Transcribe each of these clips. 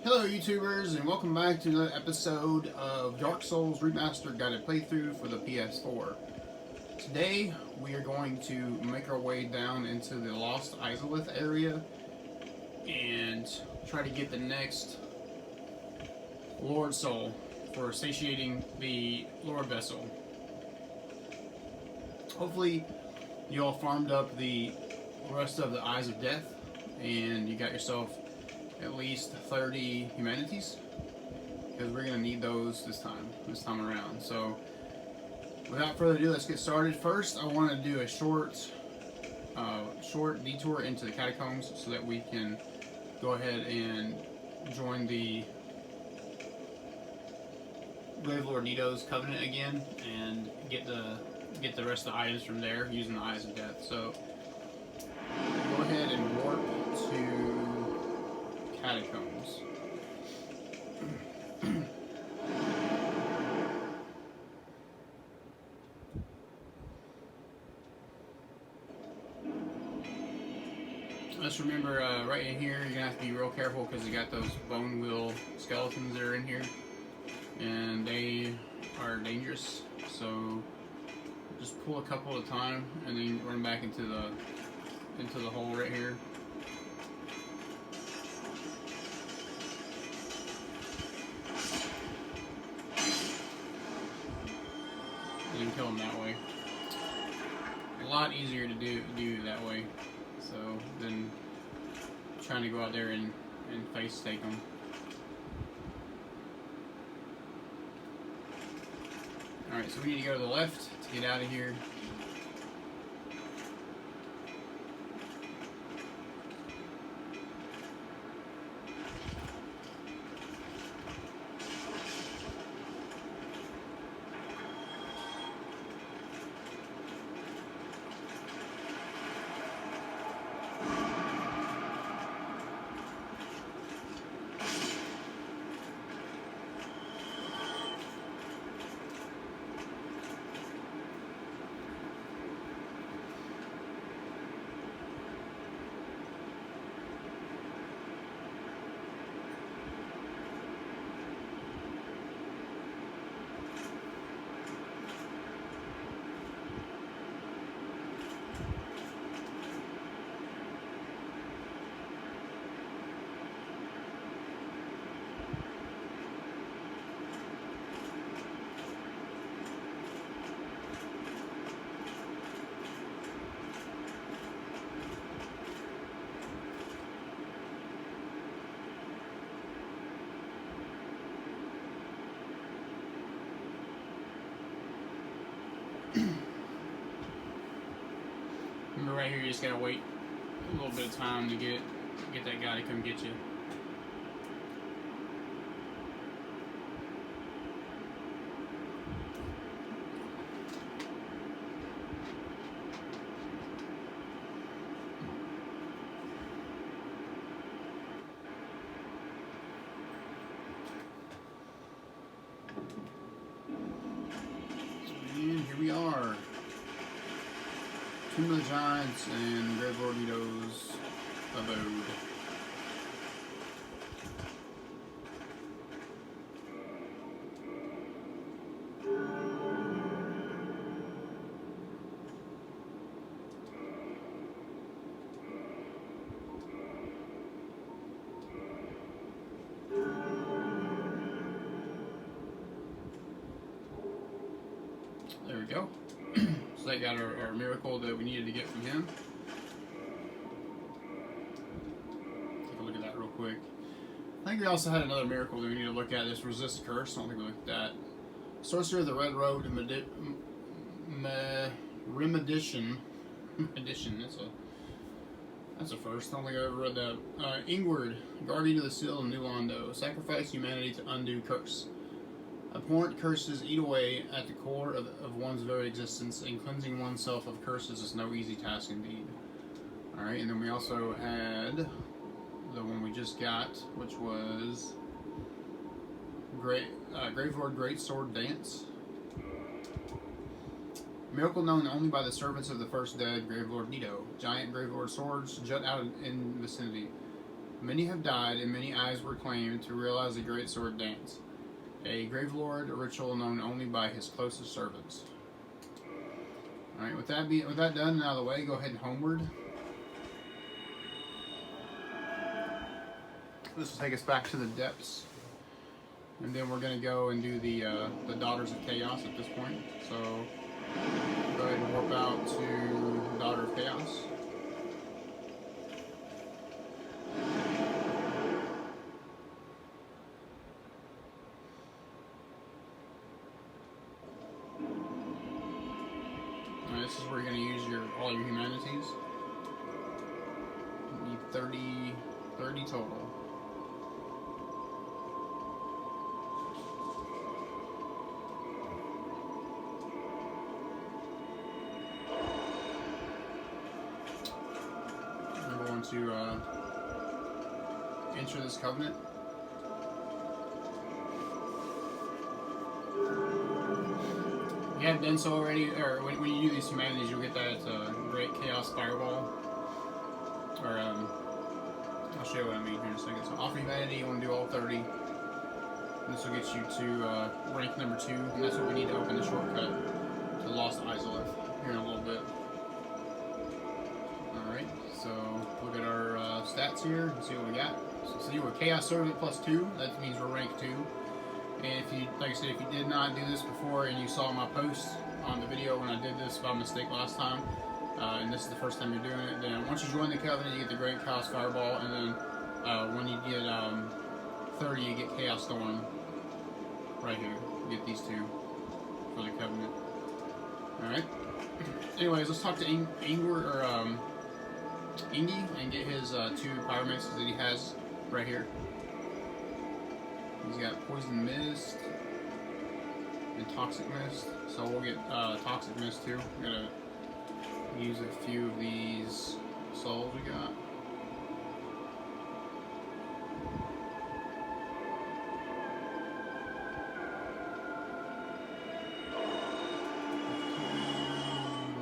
Hello YouTubers, and welcome back to another episode of Dark Souls Remastered guided playthrough for the PS4. Today we are going to make our way down into the Lost Izalith area and try to get the next Lord Soul for satiating the Lord Vessel. Hopefully you all farmed up the rest of the Eyes of Death and you got yourself at least 30 humanities, because we're going to need those this time around. So without further ado, let's get started. First, I want to do a short detour into the catacombs so that we can go ahead and join the Gravelord Nito's Covenant again and get the rest of the items from there using the Eyes of Death. So go ahead and warp to catacombs. Let's remember, right in here, you're gonna have to be real careful because you got those bone wheel skeletons that are in here, and they are dangerous. So just pull a couple at a time, and then run back into the hole right here. You can kill them that way. A lot easier to do that way, so than trying to go out there and face stake them. Alright, so we need to go to the left to get out of here. Remember, right here you just gotta wait a little bit of time to get that guy to come get you. And here we are. Tomb of the Giants and Gravelord Nito's abode. There we go. So that got our miracle that we needed to get from him. Take a look at that real quick. I think we also had another miracle that we need to look at. This resist curse. I don't think we looked at that. Sorcerer of the Red Road and Remedition. That's a first. I don't think I ever read that. Ingward, Guardian of the Seal and New Londo. Sacrifice humanity to undo curse. Abhorrent curses eat away at the core of one's very existence, and cleansing oneself of curses is no easy task indeed. Alright, and then we also had the one we just got, which was Gravelord Greatsword Dance. Miracle known only by the servants of the first dead, Gravelord Nito. Giant Gravelord swords jut out in vicinity. Many have died, and many eyes were claimed to realize the great sword dance. A Gravelord, a ritual known only by his closest servants. Alright, with that done and out of the way, go ahead and homeward. This will take us back to the depths. And then we're going to go and do the Daughters of Chaos at this point. So, go ahead and warp out to Daughter of Chaos. This is where you're going to use all your humanities. You need 30 total. I'm going to enter this covenant. If you haven't done so already, or when you do these humanities, you'll get that Great Chaos Fireball. Or, I'll show you what I mean here in a second. So, off humanity, you want to do all 30. And this will get you to rank number 2, and that's what we need to open the shortcut to Lost Isolith here in a little bit. Alright, so look at our stats here and see what we got. So, see, we're Chaos Servant +2, that means we're rank 2. And if you, like I said, if you did not do this before and you saw my post on the video when I did this by mistake last time, and this is the first time you're doing it, then once you join the Covenant, you get the Great Chaos Fireball, and then when you get 30, you get Chaos Storm right here. You get these two for the Covenant. Alright. Anyways, let's talk to Ingy and get his 2 pyromancies that he has right here. He's got Poison Mist and Toxic Mist, so we'll get Toxic Mist too. We're gonna use a few of these souls we got.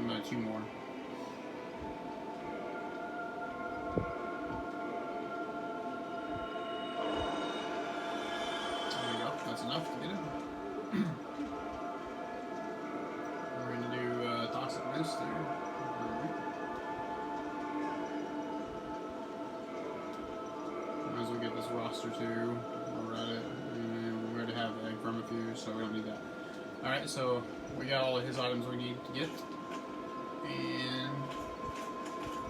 About 2 more. That's enough to get him. We're going to do Toxic Mist there. Might as well get this roster too. We're at it. And we're going to have a Vermifuse, so we don't need that. Alright, so we got all of his items we need to get. And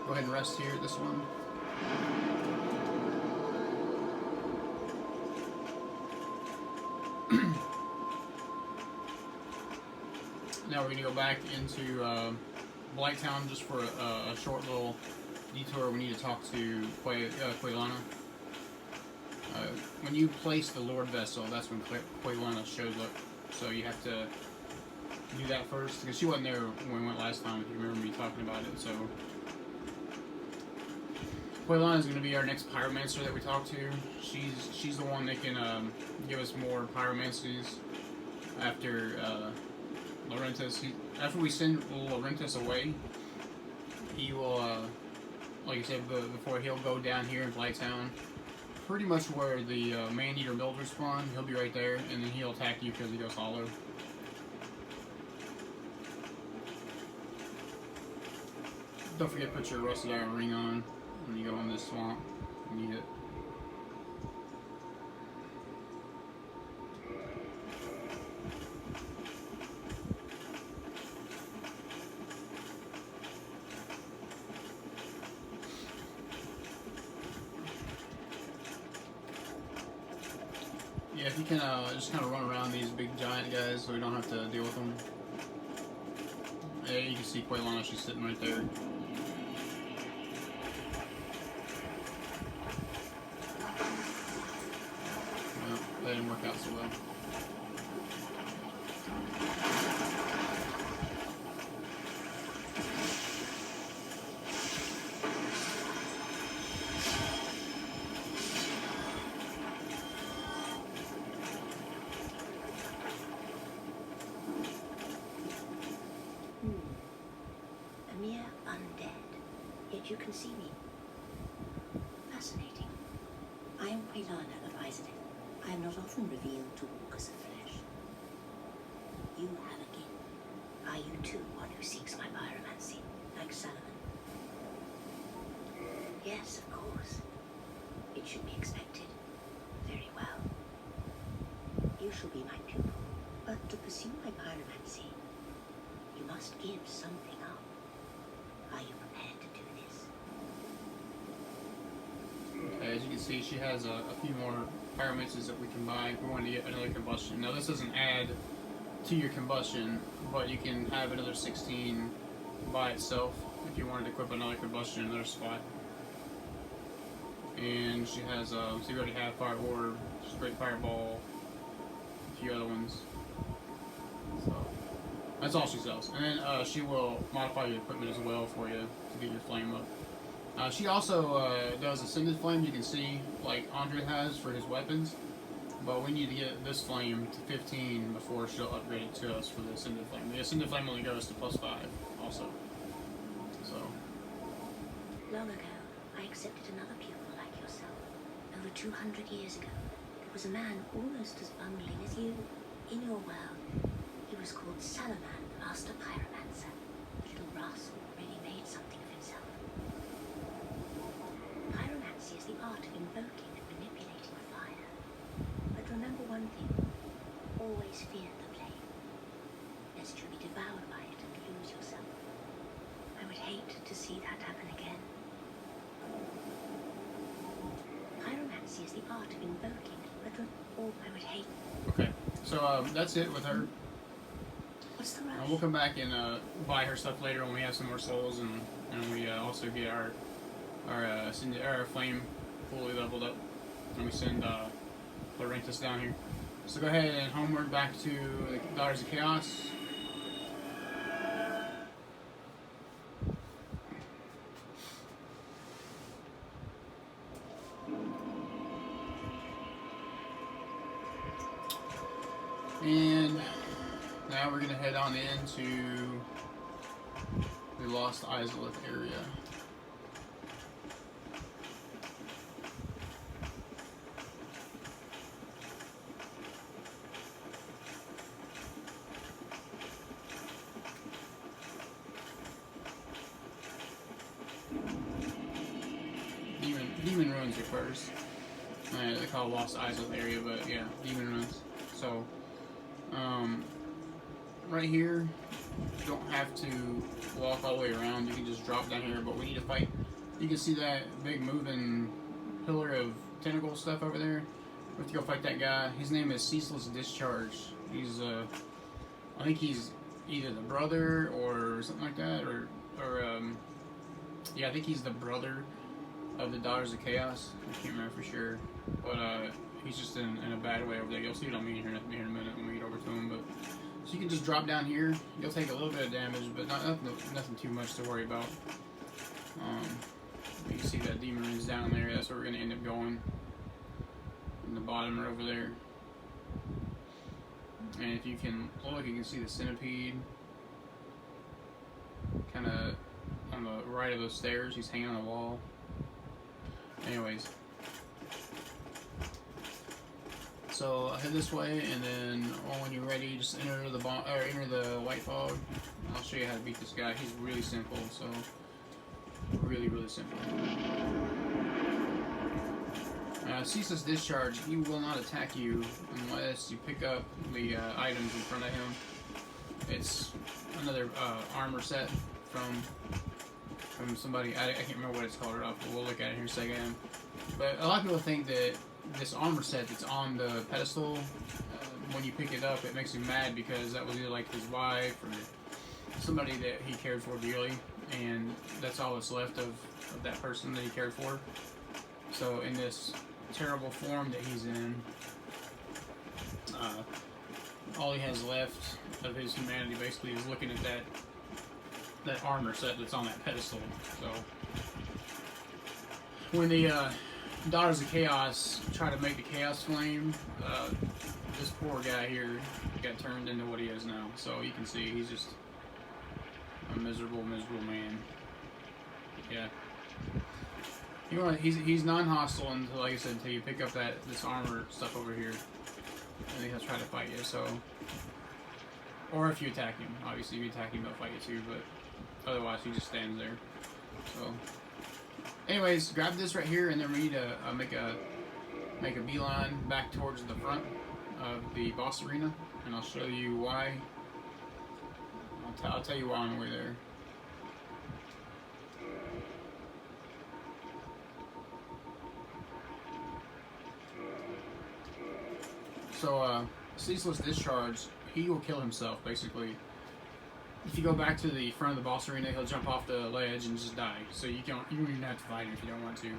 go ahead and rest here at this one. Now we're going to go back into Blighttown just for a short little detour. We need to talk to Quaylana. When you place the Lord Vessel, that's when Quaylana shows up. So you have to do that first, because she wasn't there when we went last time, if you remember me talking about it. So Quaylana is going to be our next pyromancer that we talk to. She's the one that can give us more pyromancies after Laurentis. After we send Laurentis away, he will, like I said before, he'll go down here in Blighttown, pretty much where the man-eater builders spawn. He'll be right there, and then he'll attack you because he goes hollow. Don't forget to put your rusted iron ring on when you go in this swamp. You need it. Yeah, if you can just kind of run around these big giant guys so we don't have to deal with them. Yeah, you can see Quaylana, she's sitting right there. Well, that didn't work out so well. A mere undead, yet you can see me. Fascinating. Quilana of Isolde, I am not often revealed to walkers of flesh. You have a gift. Are you too one who seeks my pyromancy, like Solomon? Yes, of course. It should be expected. Very well. You shall be my pupil, but to pursue my pyromancy, you must give something up. Are you prepared to do this? Okay, as you can see, she has a few more pyromancies that we can buy if we want to get another combustion. Now this doesn't add to your combustion, but you can have another 16 by itself if you wanted to equip another combustion in another spot. And she has, so you already have Fire Orb, Straight Fireball, a few other ones. So, that's all she sells. And then she will modify your equipment as well for you to get your flame up. She also does Ascended Flame, you can see, like Andre has for his weapons. But we need to get this flame to 15 before she'll upgrade it to us for the Ascended Flame. The Ascended Flame only goes to +5 also. So. Long ago, I accepted another pupil like yourself. Over 200 years ago, there was a man almost as bungling as you. In your world, he was called Salaman, the Master Pyromancer. The little rascal really made something of himself. Pyromancy is the art of invoking and manipulating fire. But remember one thing, always fear the flame, lest you be devoured by it and lose yourself. I would hate to see that happen again. Pyromancy is the art of invoking, but I would hate. Okay, so that's it with her. What's the rush? We'll come back and buy her stuff later when we have some more souls, and we also get our flame fully leveled up, and we send Laurentis down here. So go ahead and homeward back to the Daughters of Chaos. And now we're going to head on into the Lost Isolith area. Demon Ruins are first. They call it Lost Isolith area, but yeah, Demon Ruins. So, right here, you don't have to walk all the way around. You can just drop down here, but we need to fight. You can see that big moving pillar of tentacle stuff over there. We have to go fight that guy. His name is Ceaseless Discharge. He's, I think he's either the brother or something like that, or yeah, I think he's the brother of the Daughters of Chaos. I can't remember for sure, but he's just in a bad way over there. You'll see it on me here in a minute when we get over to him. But so you can just drop down here. You'll take a little bit of damage, but nothing too much to worry about. You can see that demon is down there. That's where we're going to end up going. In the bottom or over there. And if you can look, you can see the Centipede kind of on the right of those stairs. He's hanging on the wall. Anyways, so head this way, and then when you're ready, just enter the white fog. I'll show you how to beat this guy. He's really simple, so really simple. Ceaseless Discharge. He will not attack you unless you pick up the items in front of him. It's another armor set from somebody. I can't remember what it's called right off, but we'll look at it here in a second. But a lot of people think that this armor set that's on the pedestal, when you pick it up, it makes him mad because that was either like his wife or somebody that he cared for dearly, and that's all that's left of that person that he cared for. So in this terrible form that he's in, all he has left of his humanity basically is looking at that armor set that's on that pedestal. So when the Daughters of Chaos try to make the Chaos Flame, this poor guy here got turned into what he is now. So you can see he's just a miserable man. Yeah. He's non-hostile until, like I said, until you pick up this armor stuff over here, and then he'll try to fight you. So, or if you attack him, obviously if you attack him, he'll fight you too. But otherwise, he just stands there. So, anyways, grab this right here, and then we need to make a beeline back towards the front of the boss arena, and I'll show you why. I'll tell you why on the way there. So, Ceaseless Discharge, he will kill himself, basically. If you go back to the front of the boss arena, he'll jump off the ledge and just die. So you don't even have to fight him if you don't want to.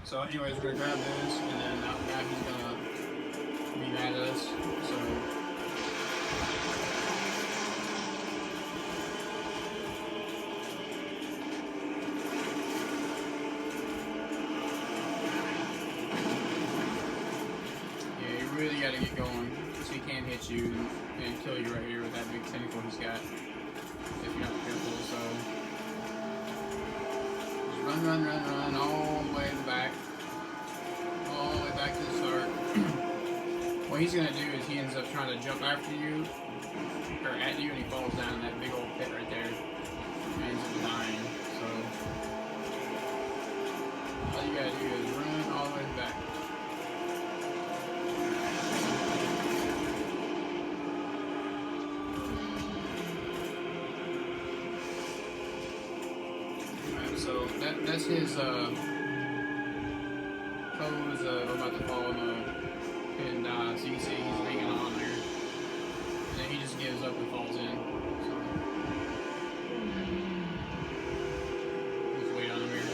So anyways, we're going to grab this, and then now he's going to be mad at us. So... really got to get going, so he can't hit you and kill you right here with that big tentacle he's got, if you're not careful. So just run all the way to the back, all the way back to the start. What he's gonna do is he ends up trying to jump after you, or at you, and he falls down in that big old pit right there, and ends up dying. So all you gotta do is run all the way back. So that's his pose. We're about to fall in the pit and die. So you can see he's hanging on there, and then he just gives up and falls in. So just wait on him here.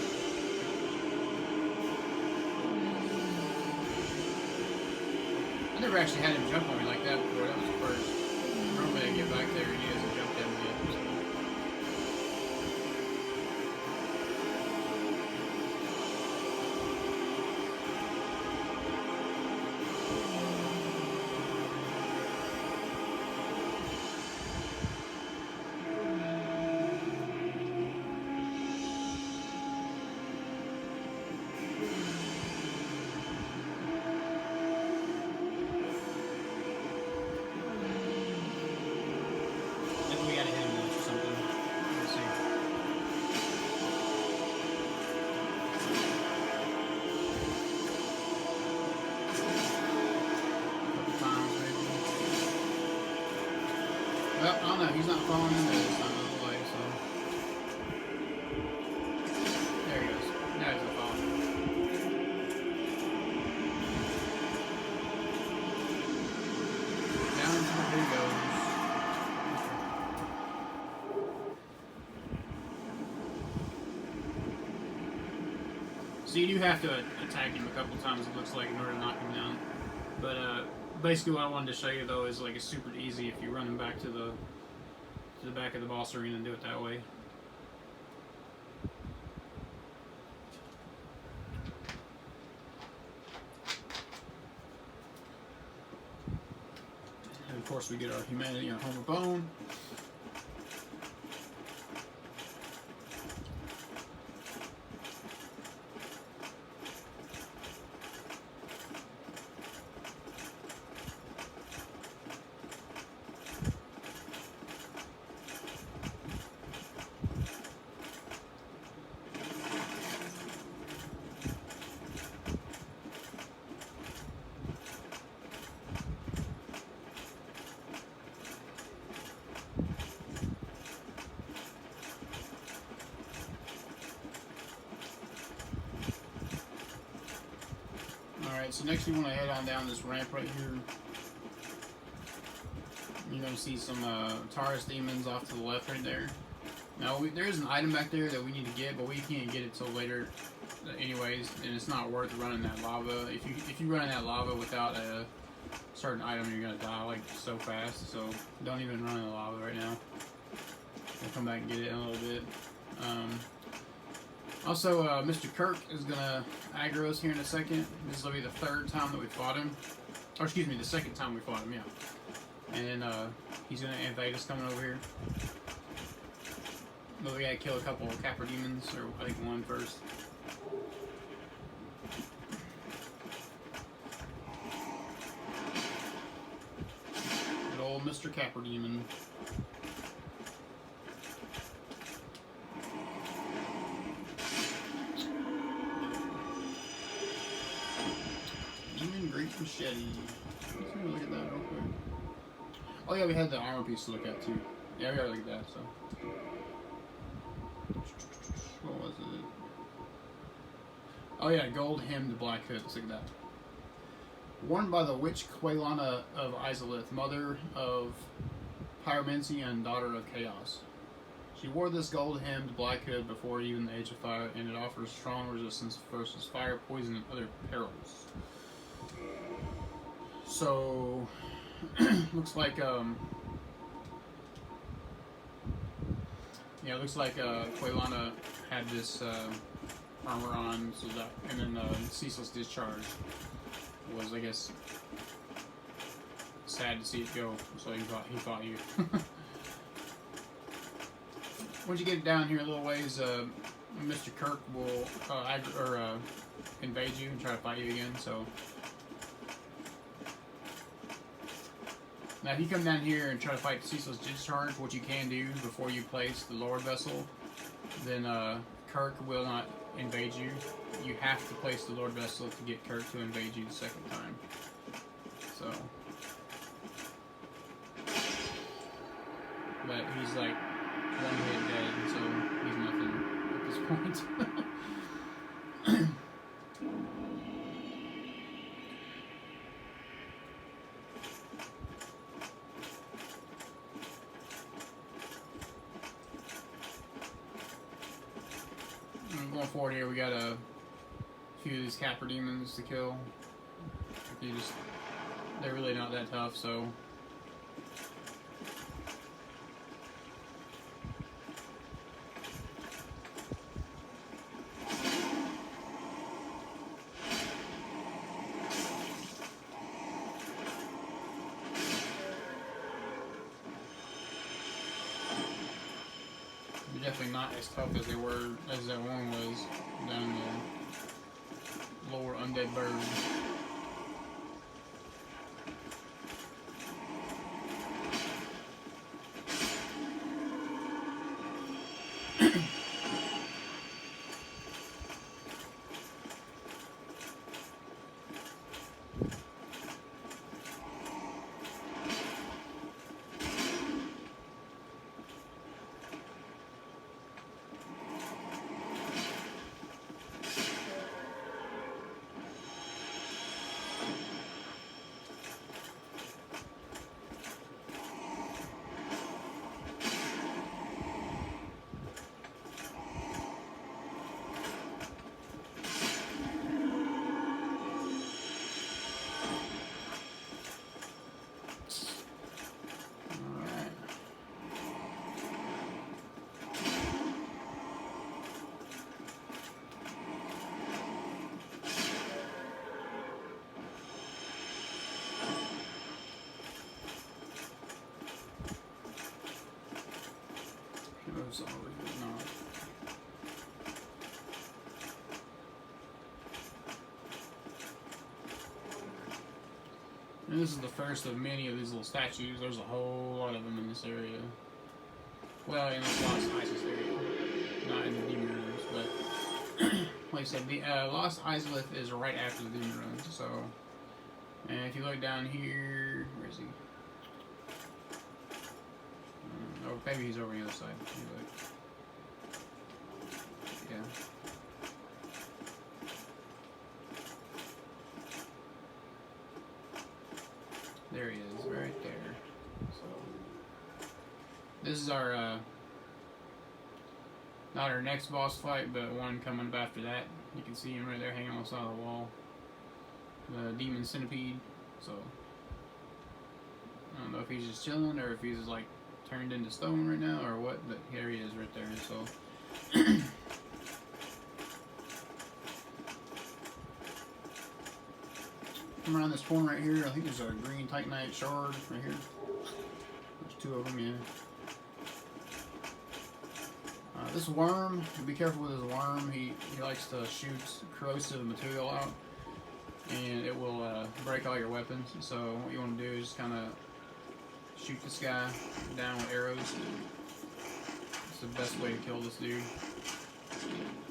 I never actually had him jump on me like that before. That was the first. Normally I get back there and he hasn't jumped at me yet. So. Well, I don't know, he's not falling into this time of the way, so. There he goes. Now he's not falling. Down into the pit he goes. So you do have to attack him a couple times, it looks like, in order to knock him down. But, basically what I wanted to show you though is like it's super easy if you run him back to the back of the boss arena and do it that way. And of course we get our humanity on Homer Bone. Alright, so next we want to head on down this ramp right here. You're going to see some Taurus demons off to the left right there. Now, there is an item back there that we need to get, but we can't get it till later anyways, and it's not worth running that lava. If you run in that lava without a certain item, you're going to die like so fast, so don't even run in the lava right now. We'll come back and get it in a little bit. Also, Mr. Kirk is going to aggro us here in a second. This will be the third time that we fought him. Or excuse me, the second time we fought him, yeah. And then he's going to invade us coming over here. But we gotta kill a couple of capra demons, or I think one first. Good old Mr. Capra Demon. Demon Great Machete. Let's have a look at that real quick. Oh yeah, we had the armor piece to look at too. Yeah, we gotta look at that, so. What was it? Oh yeah, gold hemmed black hood. Let's look at that. Worn by the witch Quelana of Isolith, mother of Pyromancy and daughter of Chaos. She wore this gold hemmed black hood before even the Age of Fire, and it offers strong resistance versus fire, poison, and other perils. So, looks like yeah, it looks like Quelana had this armor on, so that, and then Ceaseless Discharge was, I guess, sad to see it go. So he fought you. Once you get down here a little ways, Mr. Kirk will invade you and try to fight you again. So now, if you come down here and try to fight Ceaseless Discharge, what you can do before you place the Lord Vessel, then Kirk will not invade you. You have to place the Lord Vessel to get Kirk to invade you the second time. So, but he's like one hit dead, so he's nothing at this point. Going forward here, we got a few of these capra demons to kill. They're really not that tough, so. Definitely not as tough as that one was down in the lower undead bird. And this is the first of many of these little statues. There's a whole lot of them in this area. Well, in the Lost Isis area. Not in the Demon Rooms, but like I said, the Lost Isolith is right after the Demon Rooms, so. And if you look down here, where is he? Oh, maybe he's over on the other side. Yeah. There he is, right there. So, this is our, not our next boss fight, but one coming up after that. You can see him right there hanging on the side of the wall. The demon Centipede. So, I don't know if he's just chilling or if he's just like turned into stone right now or what, but here he is right there. So, come around this corner right here. I think there's a green Titanite shard right here. There's two of them, yeah. This worm, be careful with this worm. He likes to shoot corrosive material out, and it will break all your weapons. So what you want to do is just kind of shoot this guy down with arrows. It's the best way to kill this dude.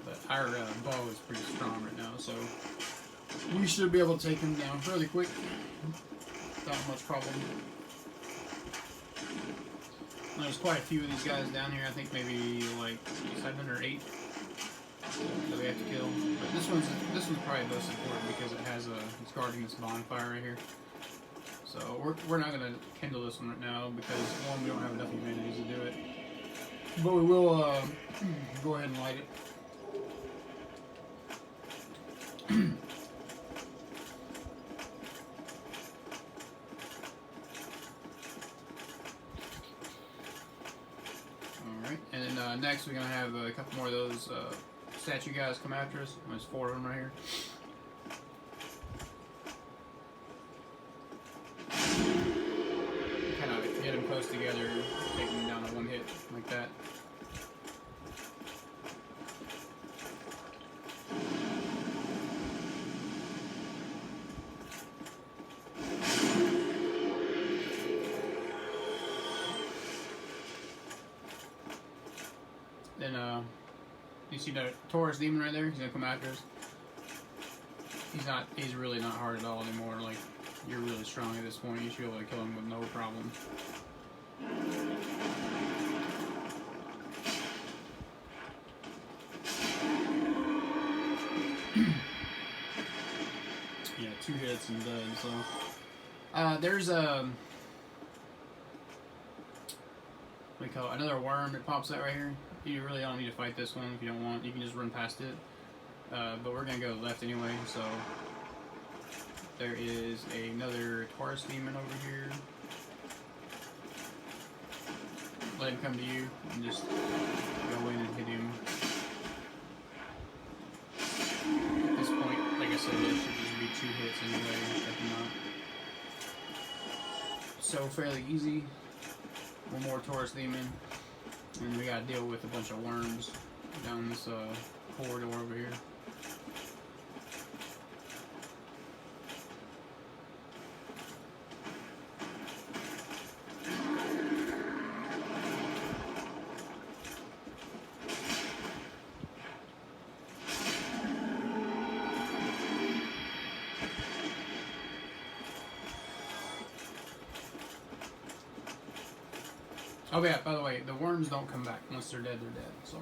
But our bow is pretty strong right now, so we should be able to take him down fairly quick without much problem. There's quite a few of these guys down here. I think maybe like 7 or 8 that we have to kill. But this one's probably the most important because it's guarding this bonfire right here. So we're not gonna kindle this one right now because one, we don't have enough humanities to do it. But we will go ahead and light it. And then next we're going to have a couple more of those statue guys come after us. There's 4 of them right here. Kind of get them close together, take them down to one hit like that. Then, you see that Taurus demon right there? He's gonna come after us. He's really not hard at all anymore. Like, you're really strong at this point. You should be able to kill him with no problem. Yeah, 2 hits and dead, so. There's what do you call it? Another worm that pops out right here. You really don't need to fight this one if you don't want. You can just run past it. But we're going to go left anyway, so there is another Taurus demon over here. Let him come to you and just go in and hit him. At this point, like I said, it should just be 2 hits anyway. Check him out. So fairly easy. One more Taurus demon. And we gotta deal with a bunch of worms down this corridor over here. Oh yeah, by the way, the worms don't come back. Once they're dead, they're dead. So,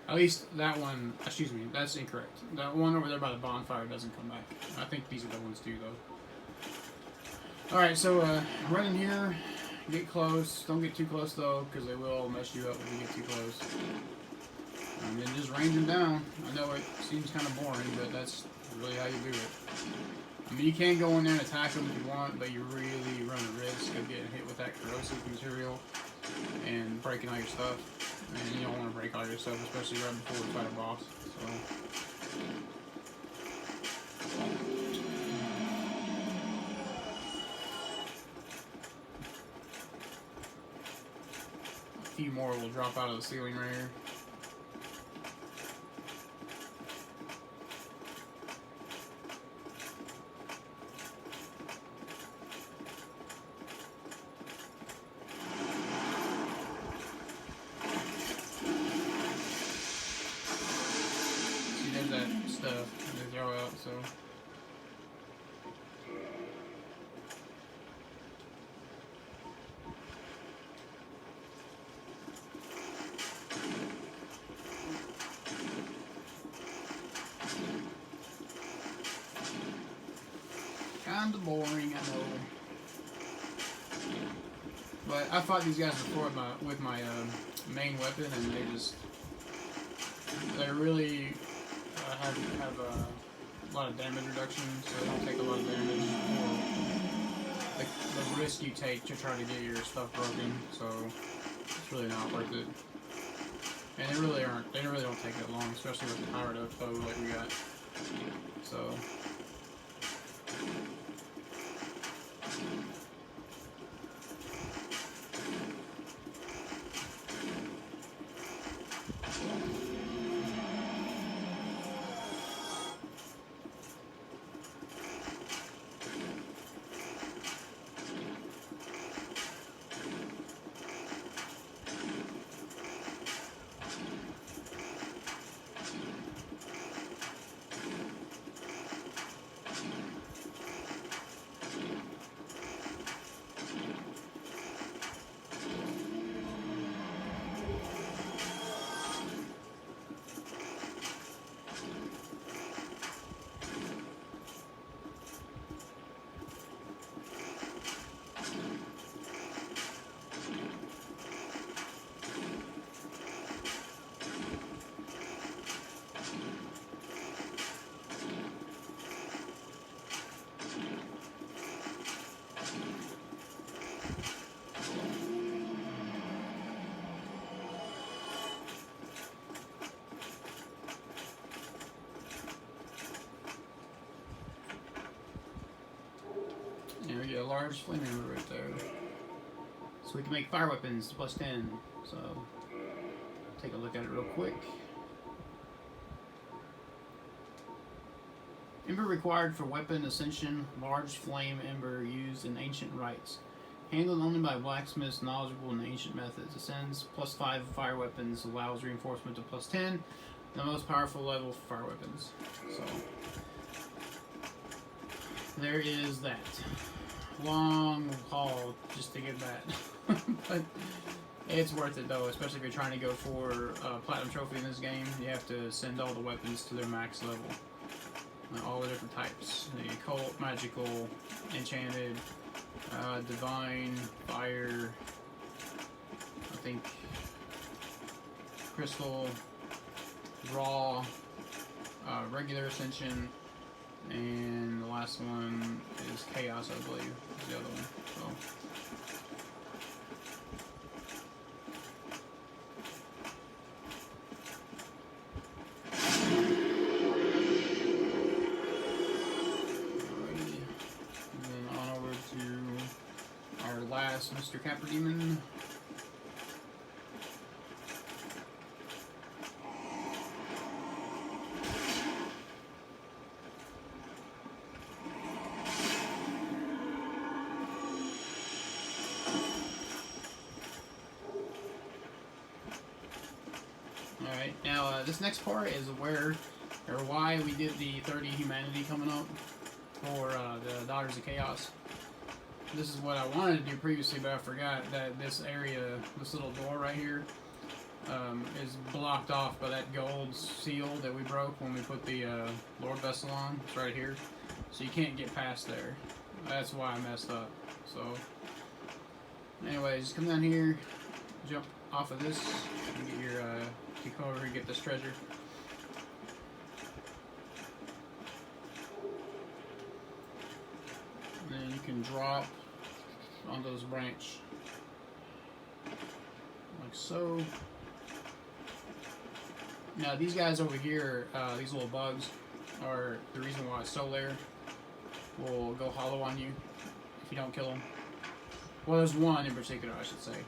at least that one, excuse me, that's incorrect. That one over there by the bonfire doesn't come back. I think these are the ones too, though. Alright, so run in here, get close. Don't get too close, though, because they will mess you up if you get too close. And then just range them down. I know it seems kind of boring, but that's really how you do it. I mean, you can go in there and attack them if you want, but you really run a risk of getting hit with that corrosive material and breaking all your stuff. And you don't want to break all your stuff, especially right before we fight a boss. So. A few more will drop out of the ceiling right here. So kinda boring, I know. But I fought these guys before with my main weapon, and they really have a lot of damage reduction, so they don't take a lot of damage. The risk you take to try to get your stuff broken, so it's really not worth it. And they really don't take that long, especially with the powered up bow like we got. So Yeah, large flame ember right there. So we can make fire weapons to +10. So take a look at it real quick. Ember required for weapon ascension. Large flame ember used in ancient rites. Handled only by blacksmiths knowledgeable in ancient methods. Ascends +5 fire weapons. Allows reinforcement to +10. The most powerful level for fire weapons. So there is that. Long haul just to get that. But it's worth it though, especially if you're trying to go for a platinum trophy in this game. You have to send all the weapons to their max level. All the different types. The occult, magical, enchanted, divine, fire, I think crystal, raw, regular ascension, and the last one is chaos, I believe, is the other one. So Mr. Capper Demon. Alright, now this next part is where or why we did the 30 humanity coming up for the Daughters of Chaos. This is what I wanted to do previously, but I forgot that this area, this little door right here, is blocked off by that gold seal that we broke when we put the Lord Vessel on. It's right here. So you can't get past there. That's why I messed up. So, anyways, just come down here, jump off of this, and get your, you come over here and get this treasure. And then you can drop on those branch like so. Now these guys over here, these little bugs, are the reason why Solar will go hollow on you if you don't kill them. Well, there's one in particular, I should say,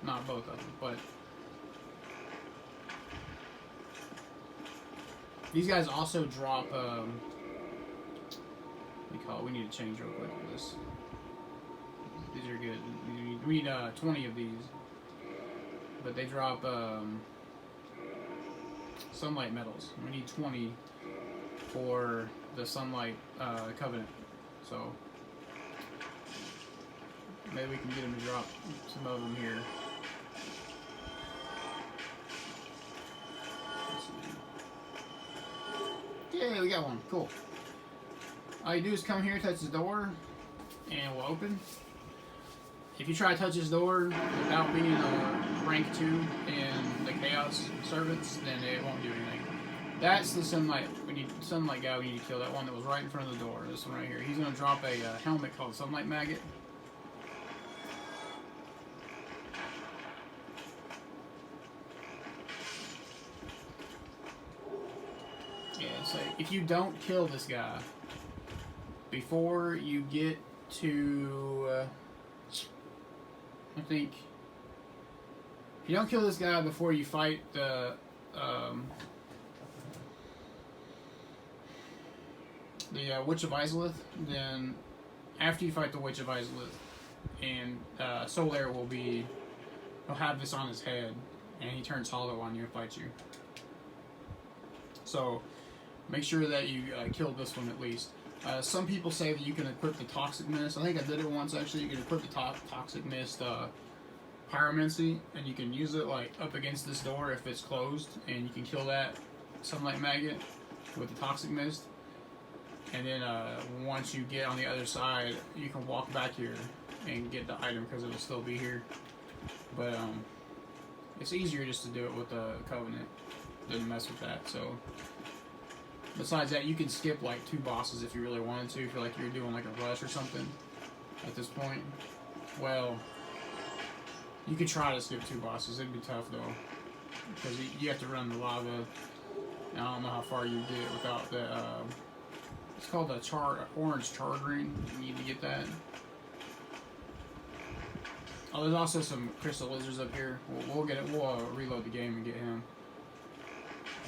not both of them, but these guys also drop. We need to change real quick for this. These are good. We need 20 of these. But they drop sunlight metals. We need 20 for the sunlight covenant. So maybe we can get them to drop some of them here. Yeah, we got one. Cool. All you do is come here, touch the door, and it will open. If you try to touch this door without being a rank 2 in the Chaos Servants, then it won't do anything. That's the sunlight. Sunlight guy. We need to kill that one that was right in front of the door. This one right here. He's gonna drop a helmet called Sunlight Maggot. Yeah, so if you don't kill this guy before you get to, I think, if you don't kill this guy before you fight the Witch of Islith, then after you fight the Witch of Islith, and Solar will have this on his head, and he turns hollow on you and fights you. So make sure that you kill this one at least. Some people say that you can equip the Toxic Mist. I think I did it once actually. You can equip the Toxic Mist Pyromancy, and you can use it like up against this door if it's closed, and you can kill that Sunlight Maggot with the Toxic Mist. And then once you get on the other side, you can walk back here and get the item because it'll still be here. But it's easier just to do it with the Covenant. Doesn't mess with that. So besides that, you can skip like 2 bosses if you really wanted to. If you're like you're doing like a rush or something at this point. Well, you could try to skip 2 bosses. It'd be tough though because you have to run the lava. And I don't know how far you get without the. It's called the orange char green. You need to get that. Oh, there's also some crystal lizards up here. We'll get it. We'll reload the game and get him.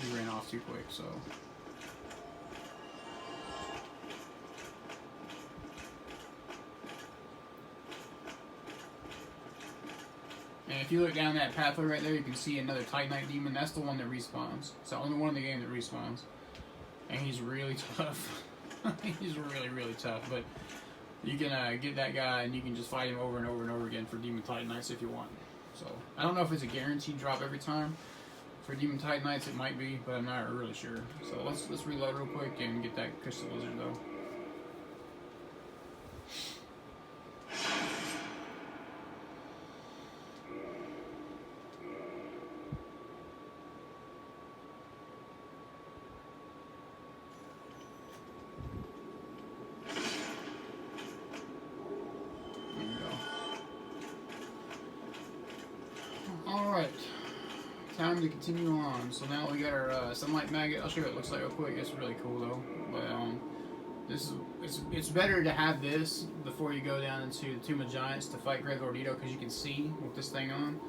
He ran off too quick, so. And if you look down that pathway right there, you can see another Titanite demon. That's the one that respawns. It's the only one in the game that respawns. And he's really tough. He's really, really tough. But you can get that guy and you can just fight him over and over and over again for Demon Titanites if you want. So, I don't know if it's a guaranteed drop every time. For Demon Titanites it might be, but I'm not really sure. So let's reload real quick and get that Crystal Lizard though. Alright, time to continue on. So now we got our sunlight maggot. I'll show you what it looks like real quick. It's really cool though. But this is it's better to have this before you go down into the Tomb of Giants to fight Greg Ordito, because you can see with this thing on,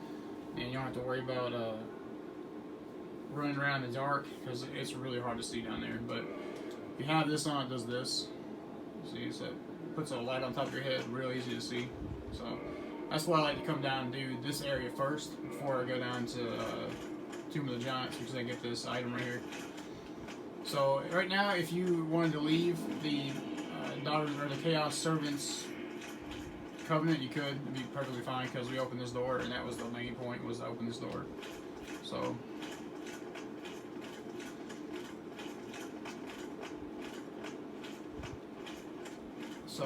and you don't have to worry about running around in the dark, because it's really hard to see down there. But if you have this on, it does this. See, so it puts a light on top of your head, real easy to see. So that's why I like to come down and do this area first before I go down to Tomb of the Giants, because I get this item right here. So right now, if you wanted to leave the Daughters or the Chaos Servants Covenant, you could. It'd be perfectly fine, because we opened this door, and that was the main point, was to open this door. So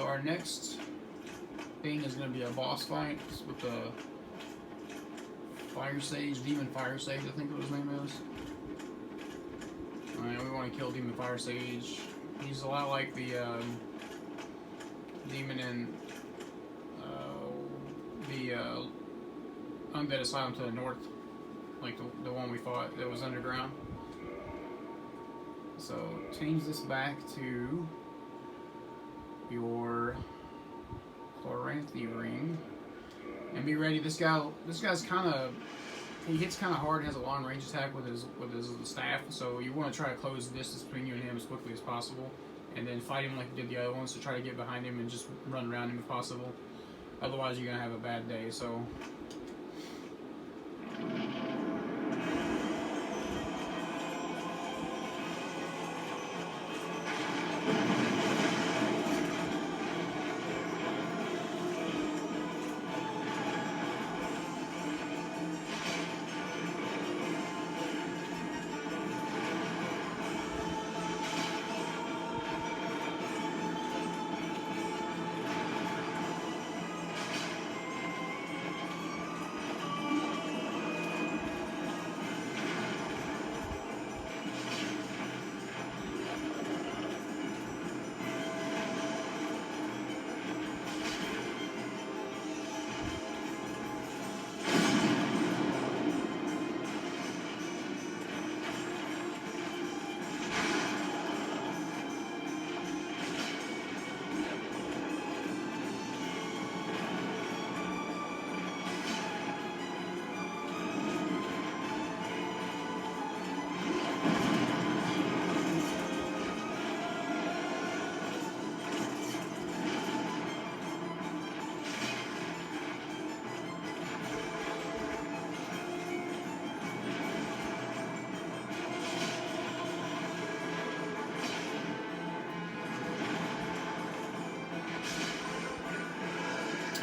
our next thing is going to be a boss fight with the Firesage, Demon Firesage, I think what his name is. Alright, we want to kill Demon Firesage. He's a lot like the demon in the Undead Asylum to the north, like the one we fought that was underground. So change this back to your Chloranthy ring, and be ready. This guy's kind of, he hits kind of hard, has a long range attack with his staff, so you want to try to close the distance between you and him as quickly as possible, and then fight him like you did the other ones, to try to get behind him and just run around him if possible. Otherwise you're gonna have a bad day. So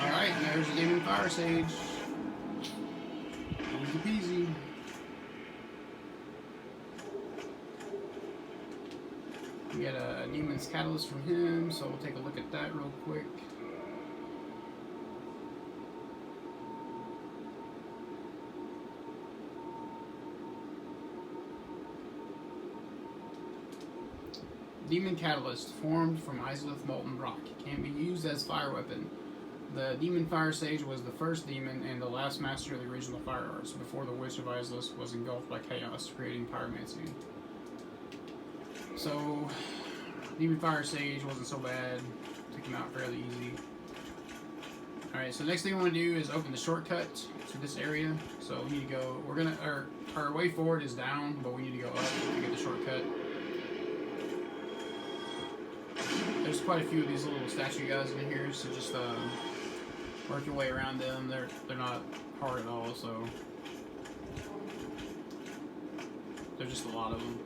alright, there's the Demon Firesage. Easy peasy. We got a Demon's Catalyst from him, so we'll take a look at that real quick. Demon Catalyst, formed from Isolith Molten Rock, can be used as fire weapon. The Demon Firesage was the first demon and the last master of the original fire arts, before the Witch of Isolith was engulfed by chaos, creating pyromancy. So, Demon Firesage wasn't so bad, took him out fairly easy. Alright, so the next thing we want to do is open the shortcut to this area. So we need to go, our way forward is down, but we need to go up to get the shortcut. There's quite a few of these little statue guys in here, so just work your way around them. They're not hard at all, so there's just a lot of them.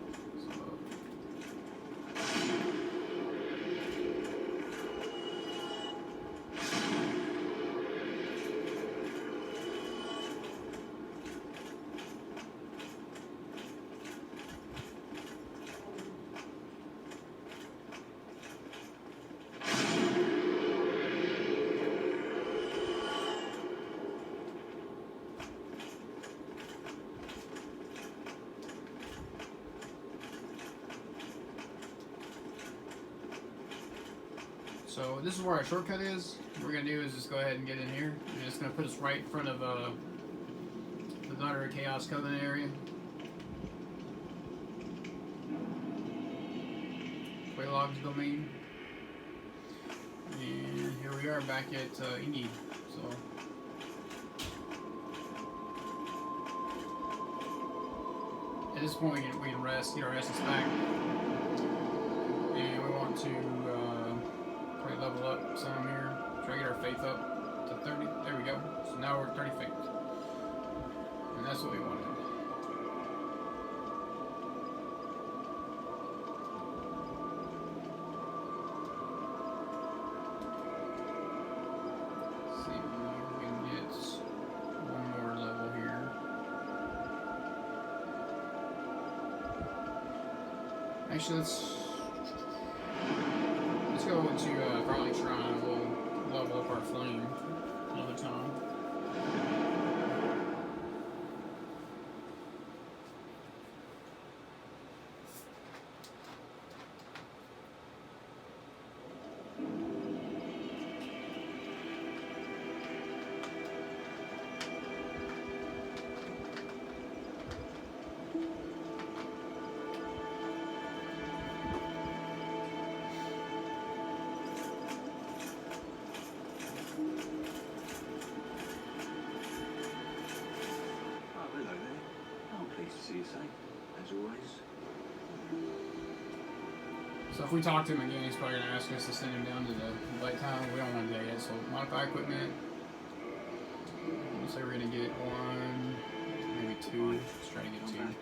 So this is where our shortcut is. What we're going to do is just go ahead and get in here. And it's going to put us right in front of the Daughter of Chaos Covenant area. Waylog's domain. And here we are back at Indy. So at this point we can rest, get our essence back. And we want to level up some here. Try to get our faith up to 30. There we go. So now we're at 30 faith. And that's what we wanted. Let's see if we can get one more level here. Actually, let's go to Garlic Shrine and we'll level up our flame another time. So if we talk to him again, he's probably going to ask us to send him down to the light town. We don't want to do that yet. So modify equipment. Looks like we're going to get one, maybe two. Let's try to get two.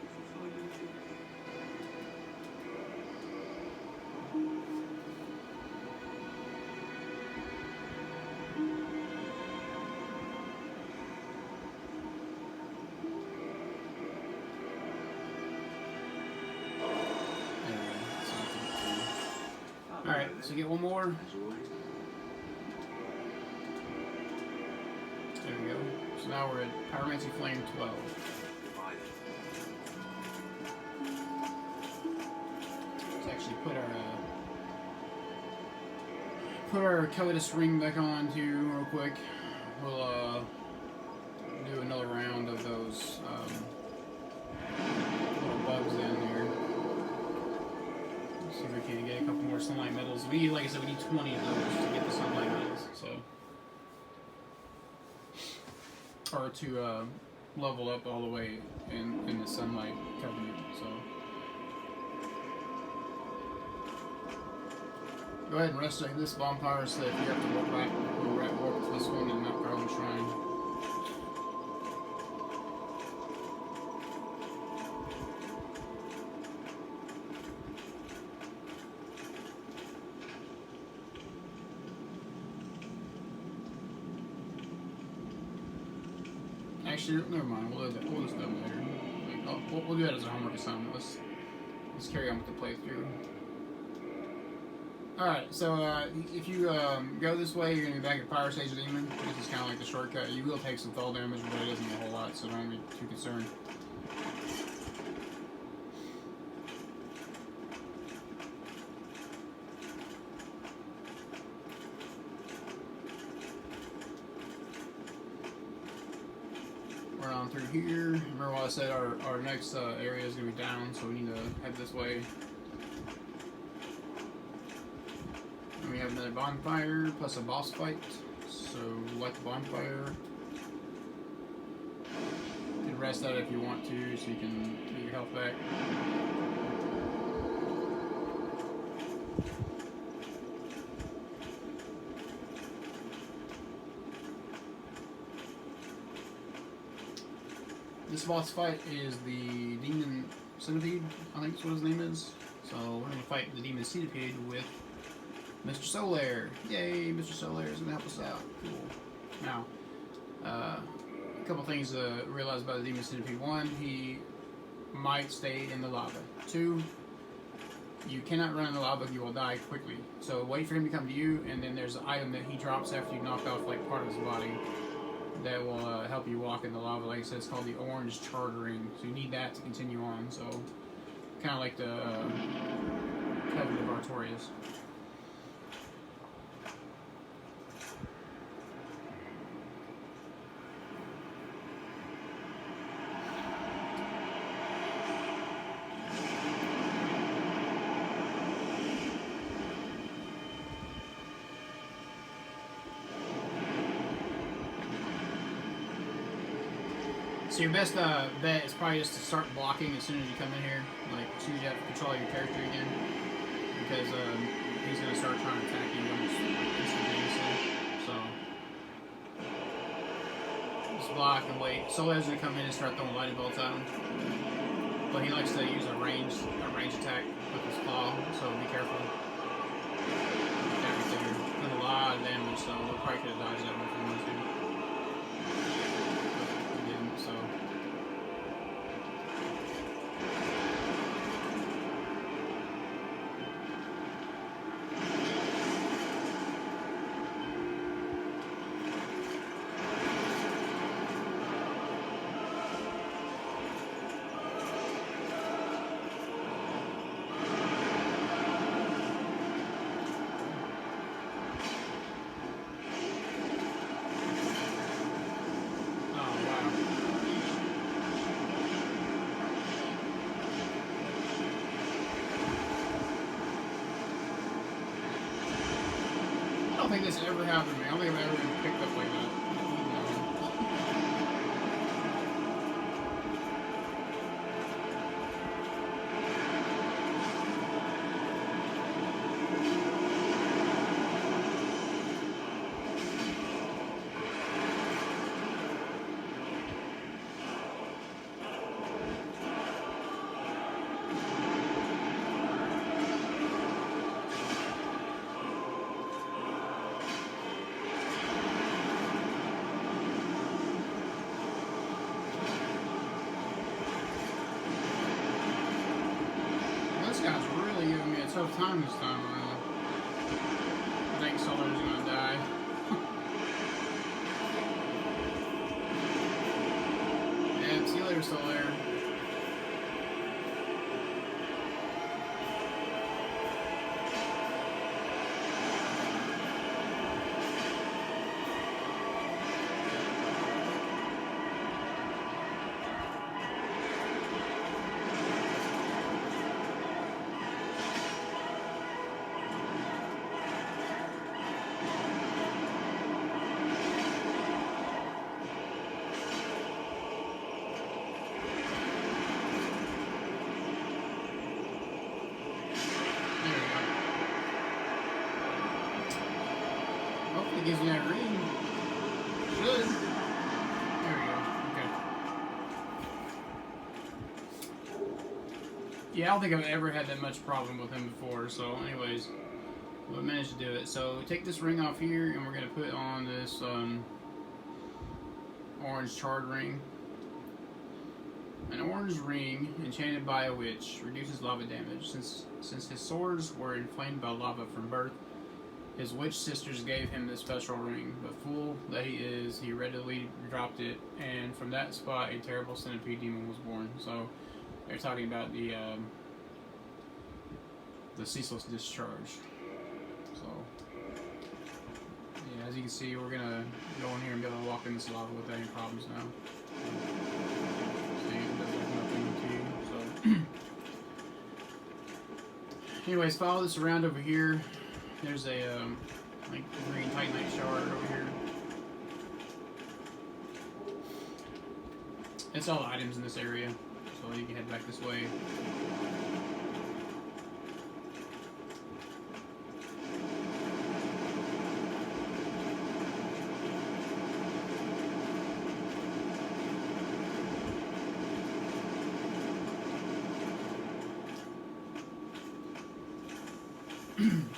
Alright, so get one more. There we go. So now we're at Pyromancy Flame 12. Let's actually put our covetous ring back on too real quick. We'll do another round of those little bugs in here. See if we can get a couple more sunlight metals. We need, like I said, we need 20 of those to get the sunlight metals. So, or to level up all the way in the sunlight covenant. So, go ahead and restate this bonfire so that if you have to walk back, we'll warp to this one and not Garland Shrine. Actually, never mind. We'll just do it later. We'll do that as a homework assignment. Let's carry on with the playthrough. Alright, so if you go this way, you're going to be back at Firesage Demon. This is kind of like the shortcut. You will take some fall damage, but it doesn't be a whole lot, so don't be too concerned. On through here. Remember what I said, our next area is going to be down, so we need to head this way. And we have another bonfire plus a boss fight. So, light the bonfire. You can rest that if you want to, so you can get your health back. This boss fight is the demon Centipede, I think that's what his name is. So we're going to fight the demon Centipede with Mr. Solaire. Yay, Mr. Solaire is going to help us out. Cool. Now, a couple things to realize about the demon Centipede. One, he might stay in the lava. Two, you cannot run in the lava, you will die quickly. So wait for him to come to you, and then there's an item that he drops after you knock off like part of his body that will help you walk in the lava. Like I said, it's called the orange charred ring. So you need that to continue on. So kind of like the Covenant of Artorias. So your best bet is probably just to start blocking as soon as you come in here, like as soon as you have control of your character again, because he's going to start trying to attack you almost instantaneously. So just block and wait. Solair's going to come in and start throwing lightning bolts at him, but he likes to use a range attack with his claw, so be careful. Everything doing a lot of damage, so we probably could have dodged that one if we wanted to. So I don't think this ever happened to me. I don't think I've ever been picked up like that. This guy's really giving me a tough time this time around. I think Solair's gonna die. Yeah, see you later, Solaire. Hopefully it gives me that ring. Should. There we go. Okay. Yeah, I don't think I've ever had that much problem with him before, so anyways, we managed to do it. So take this ring off here, and we're going to put on this orange charred ring. An orange ring enchanted by a witch reduces lava damage. Since his swords were inflamed by lava from birth, his witch sisters gave him this special ring, but fool that he is, he readily dropped it, and from that spot a terrible centipede demon was born. So they're talking about the Ceaseless Discharge. So yeah, as you can see, we're gonna go in here and be able to walk in this lava without any problems now. See, it does like nothing to you. So anyways, follow this around over here. There's a like green titanite shard over here. It's all the items in this area, so you can head back this way.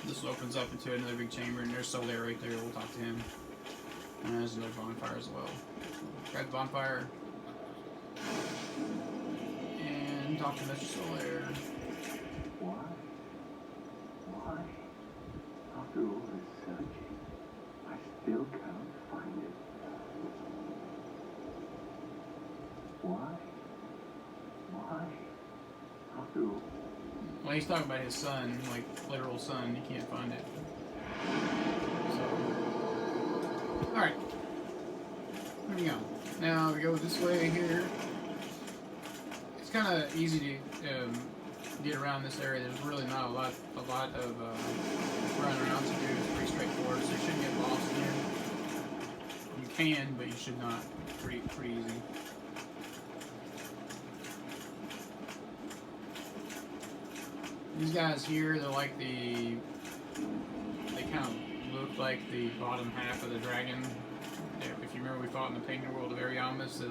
This opens up into another big chamber, and there's Solaire right there. We'll talk to him. And there's another bonfire as well. Grab the bonfire. And talk to Mr. Solaire. Why? Why? After all this searching, I still can't find it. Why? Why? After all. Well, he's talking about his son, like literal son. He can't find it. So, all right. Here we go. Now we go this way here. It's kind of easy to get around this area. There's really not a lot of running around to do. It's pretty straightforward, so you shouldn't get lost here. You can, but you should not. Pretty easy. These guys here, they're like they kind of look like the bottom half of the dragon. If you remember, we fought in the Painted World of Ariamis,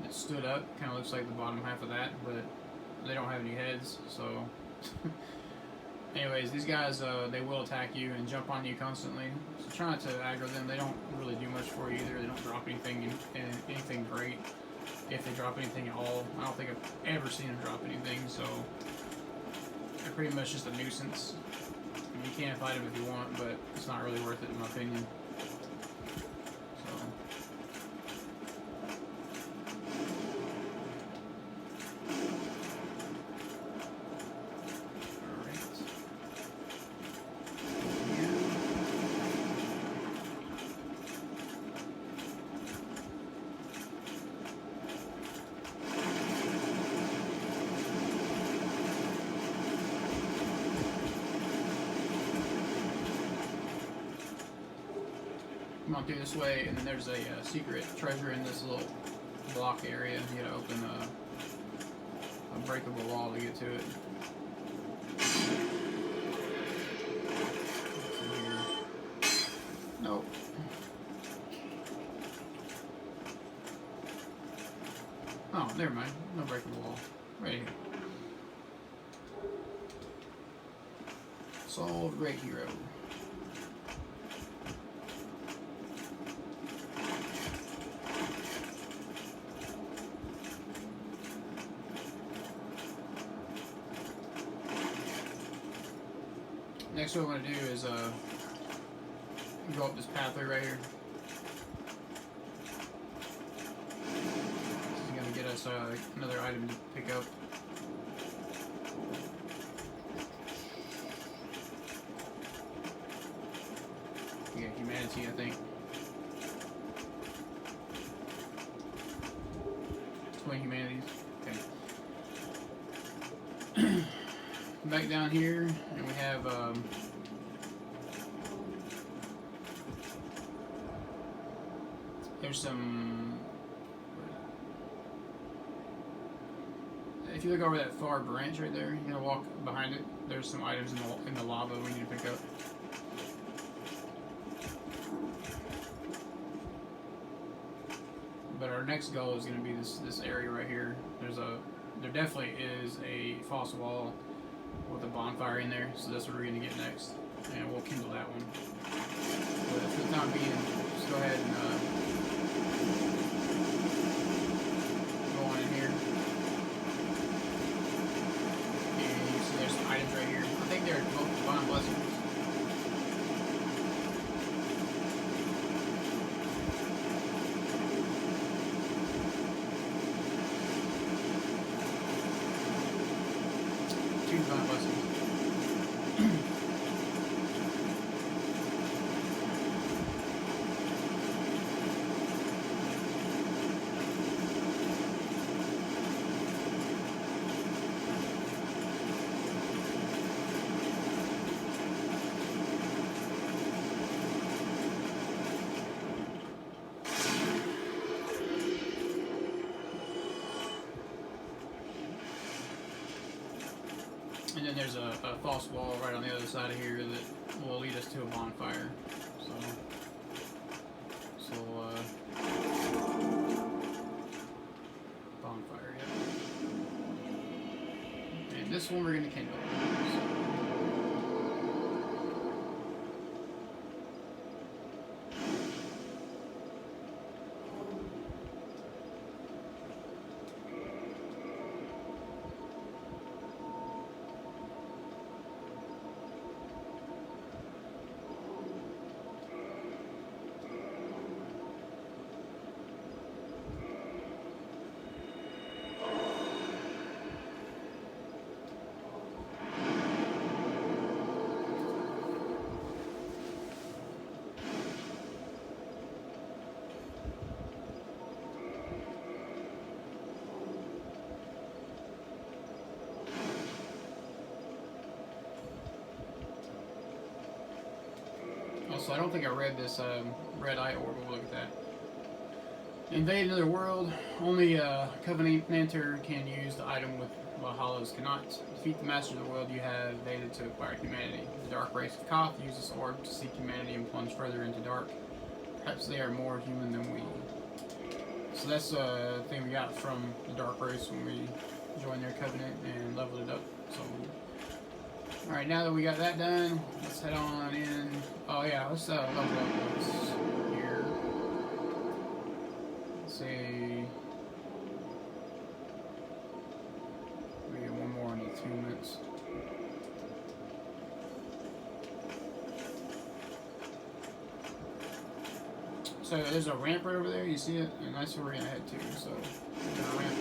it stood up, kind of looks like the bottom half of that, but they don't have any heads, so... Anyways, these guys, they will attack you and jump on you constantly, so try not to aggro them. They don't really do much for you either. They don't drop anything great, if they drop anything at all. I don't think I've ever seen them drop anything, so... They're pretty much just a nuisance. I mean, you can fight them if you want, but it's not really worth it in my opinion. So. Alright. Come on through this way, and then there's a secret treasure in this little block area. You gotta open a breakable wall to get to it. Nope. Oh, never mind. No breakable wall. Right here. Solved, great hero. Next, what I'm going to do is go up this pathway right here. This is going to get us another item to pick up. We got humanity, I think. 20 humanities. Okay. Back down here, and we have there's some. If you look over that far branch right there, you're gonna walk behind it. There's some items in the lava we need to pick up. But our next goal is gonna be this area right here. There definitely is a fossil wall with a bonfire in there, so that's what we're going to get next, and we'll kindle that one. But for the time being, just go ahead and go on in here. And you see there's some items right here. I think they're both divine blessings. Divine blessings. then there's a false wall right on the other side of here that will lead us to a bonfire. So bonfire, yeah. And this one we're gonna kindle. So I don't think I read this red eye orb. We'll look at that. Invade another world. Only a Covenanter can use the item with Hollows cannot. Defeat the master of the world you have invaded to acquire humanity. The dark race of Koth use this orb to seek humanity and plunge further into dark. Perhaps they are more human than we. So that's the thing we got from the dark race when we joined their covenant and leveled it up. So. Alright, now that we got that done, let's head on in. Oh yeah, let's level up this here. Let's see. We get one more in the attunements. So there's a ramp right over there, you see it? And that's where we're gonna head to, so there's a ramp.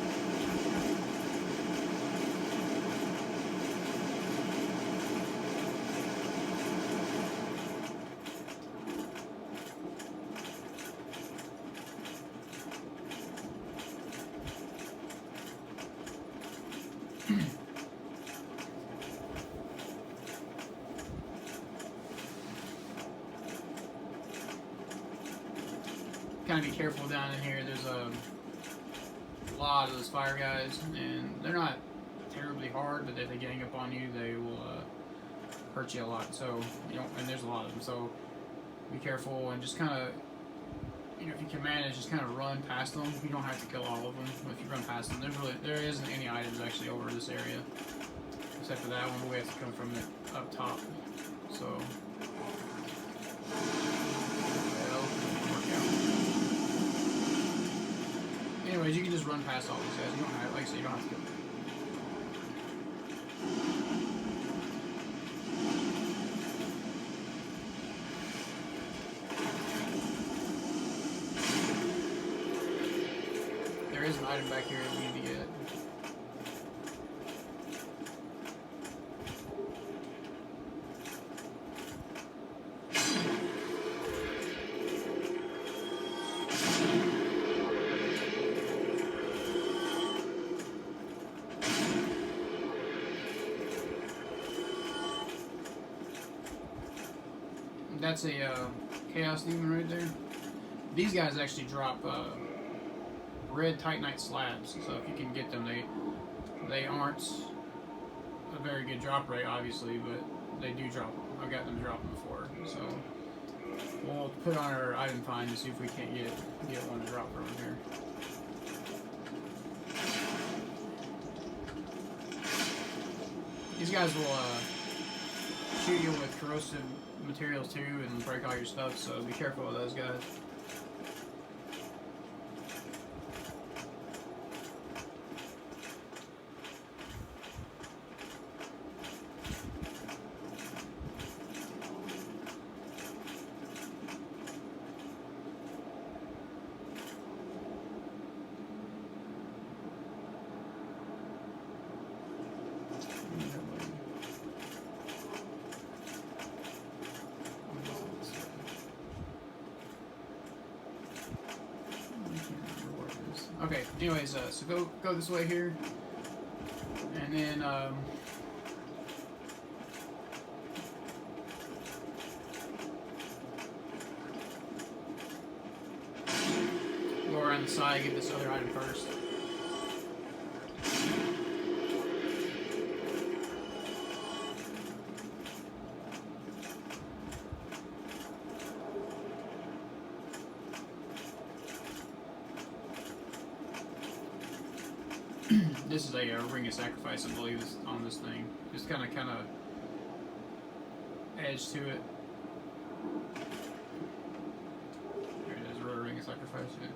Kind of be careful down in here. There's a lot of those fire guys, and they're not terribly hard, but if they gang up on you, they will hurt you a lot. So you know, and there's a lot of them. So be careful and just kind of, you know, if you can manage, just kind of run past them. You don't have to kill all of them. If you run past them, there isn't any items actually over this area, except for that one. We have to come from it up top. So. Anyways, you can just run past all these guys. You don't have, like I said, you don't have to kill them. There is an item back here that we need to get. That's a Chaos Demon right there. These guys actually drop red Titanite slabs, so if you can get them, they aren't a very good drop rate, obviously, but they do drop them. I've got them dropping before, so we'll put on our item find to see if we can't get one to drop from here. These guys will shoot you with corrosive materials too and break all your stuff, so be careful with those guys. Okay, anyways, so go this way here, and then go around the side, get this other item first. This is a ring of sacrifice, I believe, is on this thing. Just kind of edge to it. There it is, a ring of sacrifice. Yeah.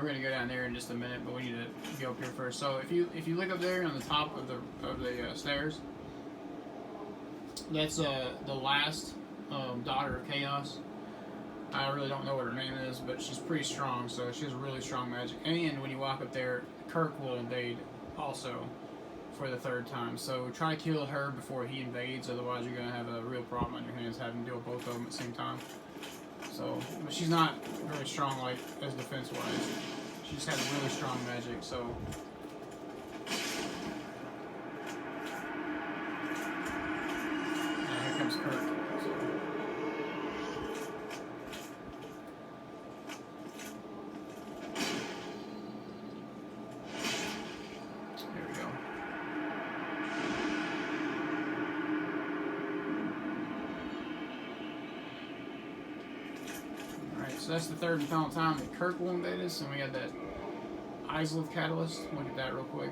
We're gonna go down there in just a minute, but we need to go up here first. So if you look up there on the top of the stairs, that's the last daughter of Chaos. I really don't know what her name is, but she's pretty strong. So she has really strong magic. And when you walk up there, Kirk will invade also for the 3rd time. So try to kill her before he invades. Otherwise, you're gonna have a real problem on your hands having to deal with both of them at the same time. So, but she's not really strong, like, as defense-wise. She just has really strong magic, so... Yeah, here comes Kirk. So. There we go. So that's the 3rd and final time that Kirk will invade us, and we got that Ceaseless Catalyst. Look at that real quick.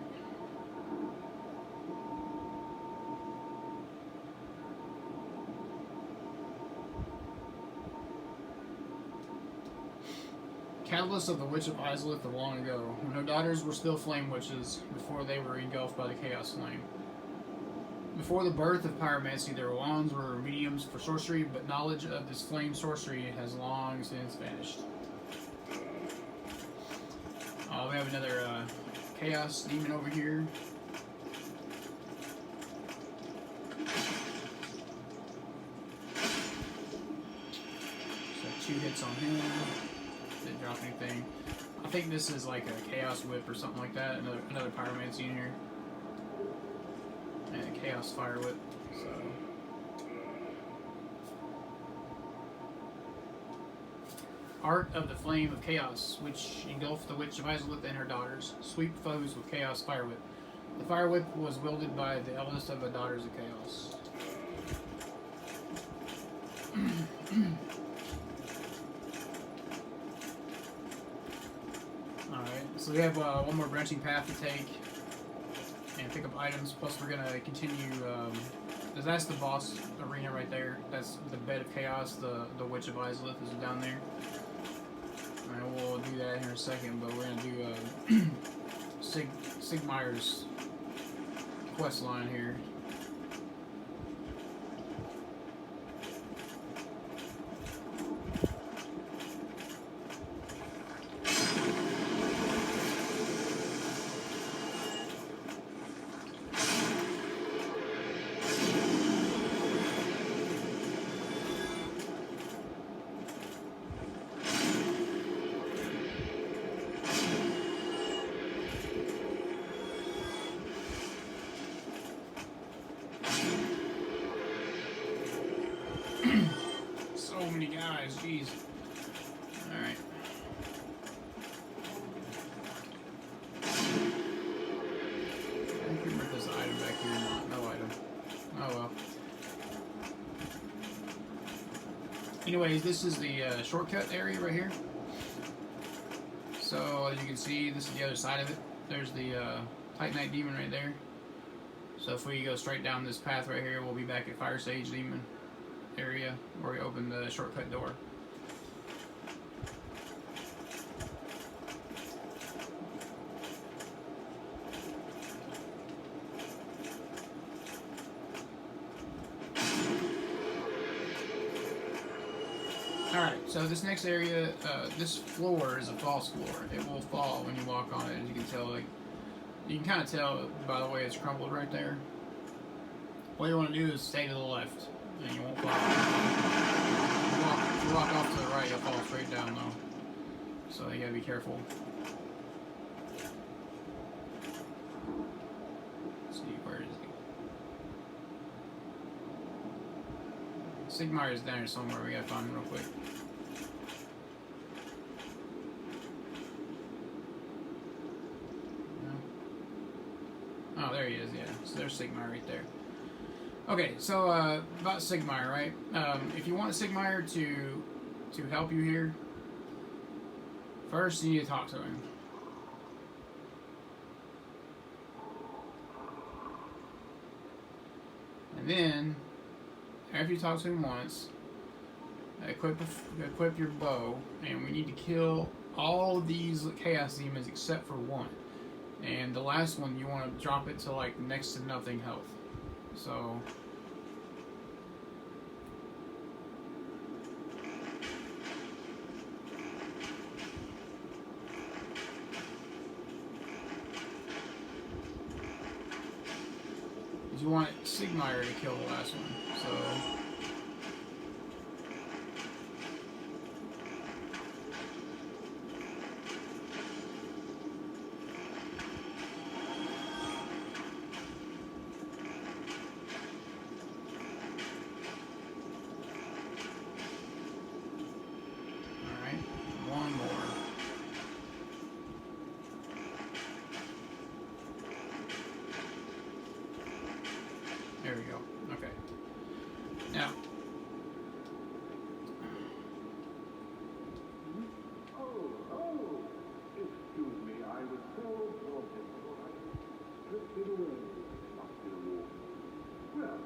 Catalyst of the Witch of Ceaseless of long ago, when her daughters were still flame witches, before they were engulfed by the Chaos Flame. Before the birth of pyromancy, their wands were mediums for sorcery, but knowledge of this flame sorcery has long since vanished. We have another chaos demon over here. So 2 hits on him. Didn't drop anything. I think this is like a chaos whip or something like that. Another pyromancy in here. And a chaos fire whip. So Art of the Flame of Chaos, which engulfed the Witch of Ceaseless and her daughters. Sweep foes with Chaos Fire Whip. The Fire Whip was wielded by the eldest of the Daughters of Chaos. Alright, so we have one more branching path to take and pick up items, plus we're going to continue, that's the boss arena right there. That's the Bed of Chaos, the Witch of Ceaseless is down there. And we'll do that here in a second, but we're going to do Siegmeyer's quest line here. So many guys, jeez. Alright. I don't remember if there's an item back here or not. No item. Oh well. Anyways, this is the shortcut area right here. So, as you can see, this is the other side of it. There's the Titanite Demon right there. So if we go straight down this path right here, we'll be back at Firesage Demon area where we open the shortcut door. Alright, so this next area, this floor is a false floor. It will fall when you walk on it, as you can tell. Like, you can kind of tell by the way it's crumbled right there. What you want to do is stay to the left, and you won't fall. If you walk off to the right, you'll fall straight down though. So you gotta be careful. Siegmeyer is down here somewhere. We gotta find him real quick. No. Oh, there he is. Yeah. So there's Siegmeyer right there. Okay. So about Siegmeyer, right? If you want Siegmeyer to help you here, first you need to talk to him. And then, after you talk to him once, equip your bow, and we need to kill all of these chaos demons except for one. And the last one, you want to drop it to like next to nothing health. So. You want Siegmeyer to kill the last one, so. Alright, one more. There we go. Okay. Now. Oh, excuse me, I was so broken. I drifted away. Must be a war. Well,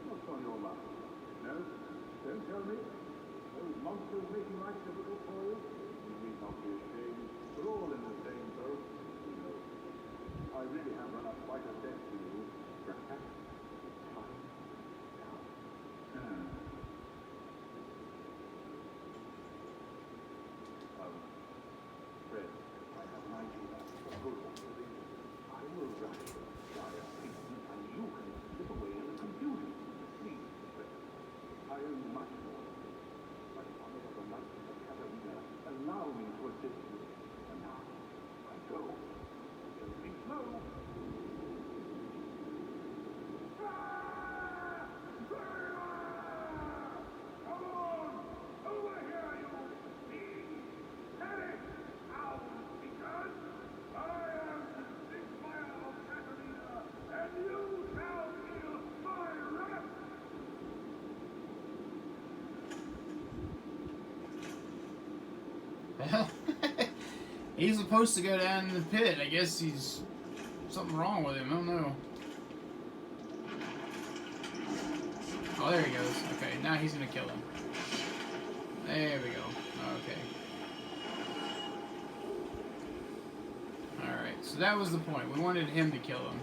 what's on your mind? No? Don't tell me. Those monsters making life difficult for you? You need not be ashamed. We're all in the same boat. You know, I really have run up quite a debt to you. Perhaps. Fred, I have an idea. I will write a giant thing, and you can slip away in the computer. Please, Fred. I owe you much more. But honor of the Knight of Catarinas, allow me to assist you. And now, I go. It'll be slow. Well, he's supposed to go down in the pit. I guess he's something wrong with him. I don't know. Oh, there he goes. Okay, now he's gonna kill him. There we go. Okay. Alright, so that was the point. We wanted him to kill him.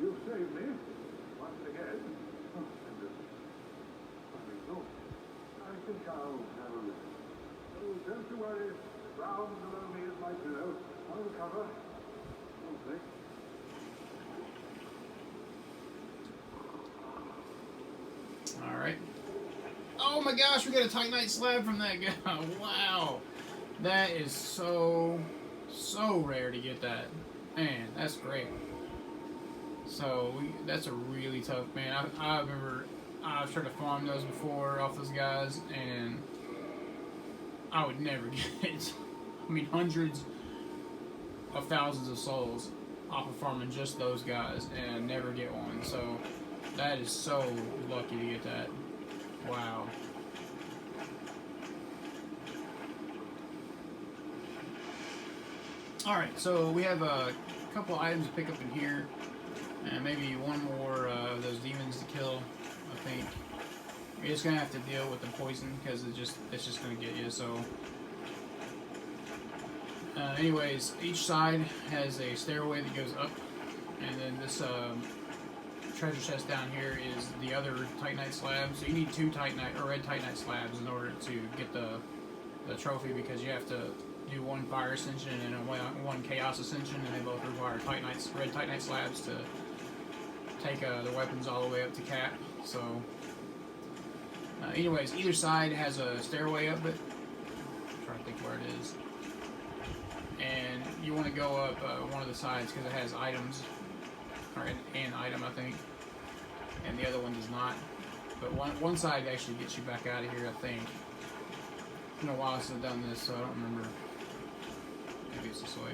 You saved me once again. Oh, I'm exhausted. I think I'll have a rest. Oh, don't you worry. The ground below me is my pillow. I'll recover. Okay. Alright. Oh my gosh, we got a Titanite slab from that guy. Wow. That is so rare to get that. Man, that's great. So, that's a really tough, man. I remember I've tried to farm those before off those guys, and I would never get it. I mean, hundreds of thousands of souls off of farming just those guys, and never get one. So, that is so lucky to get that. Wow. Alright, so we have a couple items to pick up in here. And maybe one more of those demons to kill, I think. You're just gonna have to deal with the poison because it's just gonna get you. So, anyways, each side has a stairway that goes up, and then this treasure chest down here is the other Titanite slab. So you need two Titanite or red Titanite slabs in order to get the trophy, because you have to do one fire ascension and one chaos ascension, and they both require red titanite slabs to take the weapons all the way up to cap. So, anyways, either side has a stairway up it. I'm trying to think where it is. And you want to go up one of the sides because it has items, or an item, I think, and the other one does not. But one side actually gets you back out of here, I think. It's been a while since I've done this, so I don't remember. Maybe it's this way.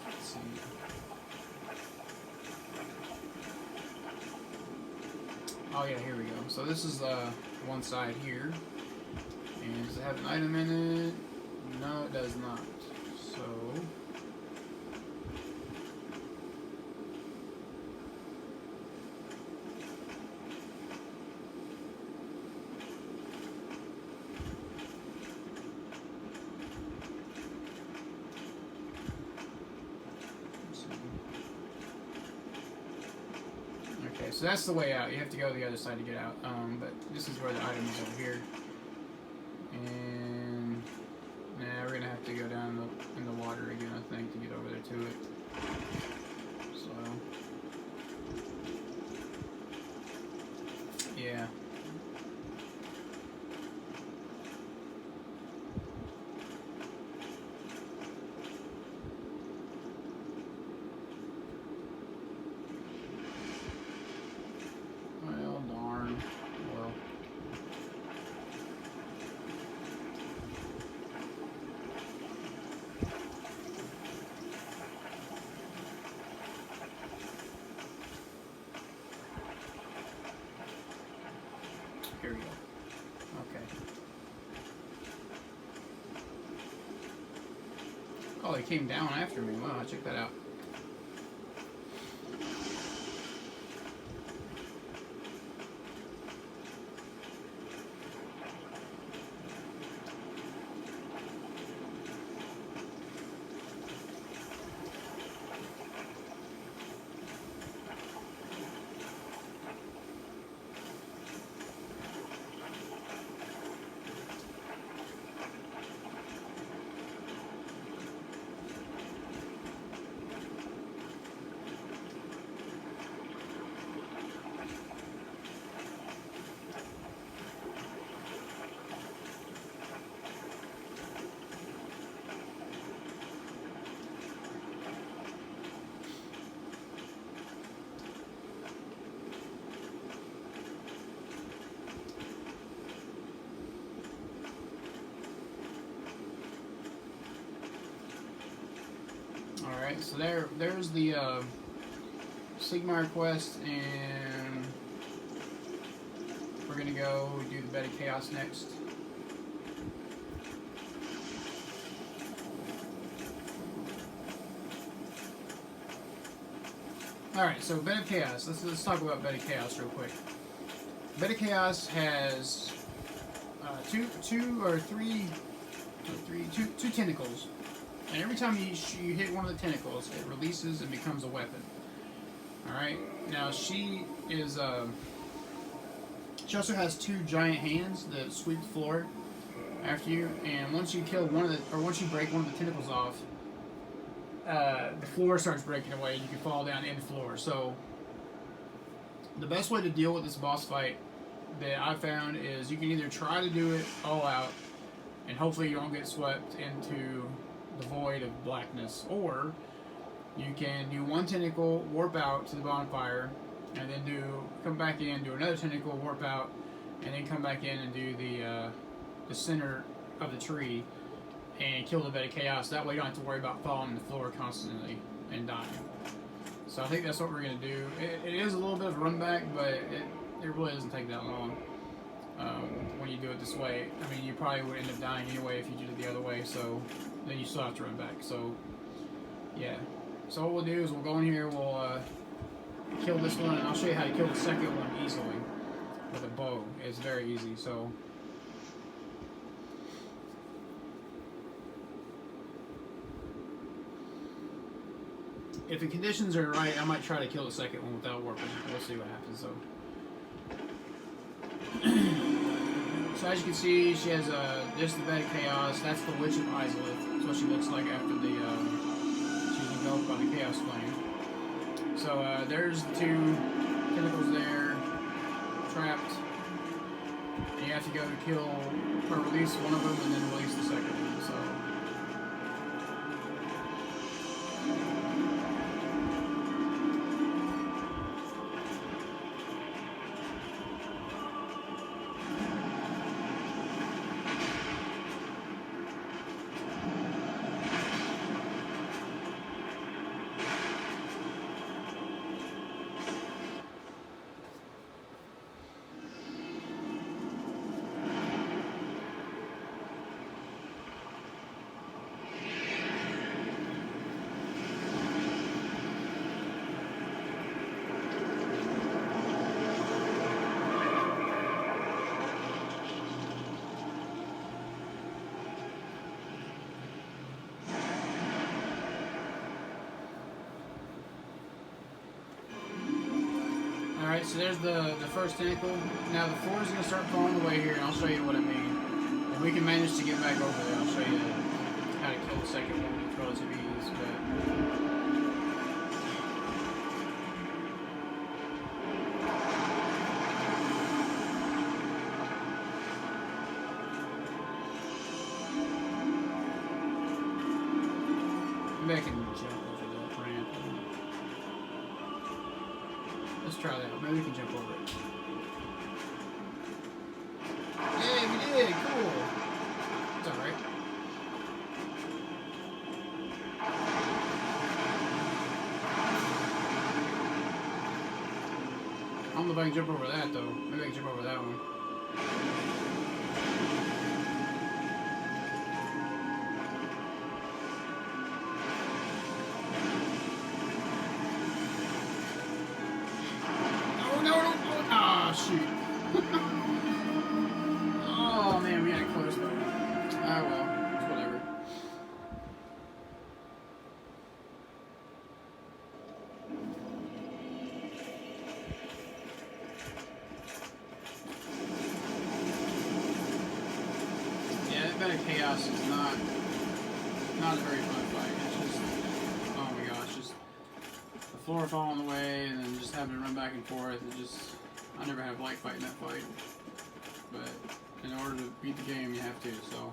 Let's see. Oh yeah, here we go. So this is one side here. And does it have an item in it? No, it does not. So okay, so that's the way out. You have to go to the other side to get out. But this is where the item is over here. And now we're gonna have to go down in the water again, I think, to get over there to it. So yeah. Well, darn. Well. Here we go. Okay. Oh, they came down after me. Wow, check that out. Alright, so there's the Siegmeyer quest, and we're gonna go do the Bed of Chaos next. Alright, so Bed of Chaos. Let's talk about Bed of Chaos real quick. Bed of Chaos has two tentacles. And every time you hit one of the tentacles, it releases and becomes a weapon. Alright? Now, she also has two giant hands that sweep the floor after you, and once you kill once you break one of the tentacles off, the floor starts breaking away and you can fall down in the floor. So, the best way to deal with this boss fight that I found is you can either try to do it all out, and hopefully you don't get swept into the void of blackness, or you can do one tentacle, warp out to the bonfire, and then come back in, do another tentacle, warp out, and then come back in and do the center of the tree and kill the Bed of Chaos. That way you don't have to worry about falling on the floor constantly and dying. So I think that's what we're going to do. It is a little bit of a run back, but it really doesn't take that long when you do it this way. I mean, you probably would end up dying anyway if you did it the other way, so then you still have to run back. So, yeah. So what we'll do is we'll go in here, we'll kill this one, and I'll show you how to kill the second one easily with a bow. It's very easy, so... If the conditions are right, I might try to kill the second one without warping. We'll see what happens, so... So as you can see, she has this is the bed of chaos. That's the Witch of Islith. That's what she looks like after the she's engulfed by the chaos flame. So there's the two tentacles there, trapped. And you have to go to kill or release one of them and then release the second one. So. Alright, so there's the first tentacle. Now the floor is going to start falling away here, and I'll show you what I mean. If we can manage to get back over there, I'll show you how to kill the second one with relative ease. Maybe I can jump over that ramp. Let's try that. Maybe we can jump over it. Yay, we did! Cool! It's alright. I don't know if I can jump over that though. Maybe I can jump over that one. Shoot. Oh man, we got close though. Ah well, it's whatever. Yeah, that bed of chaos is not a very fun fight. It's just, oh my gosh, just the floor falling away and then just having to run back and forth. It just, I never have light fighting that fight, but in order to beat the game, you have to, so.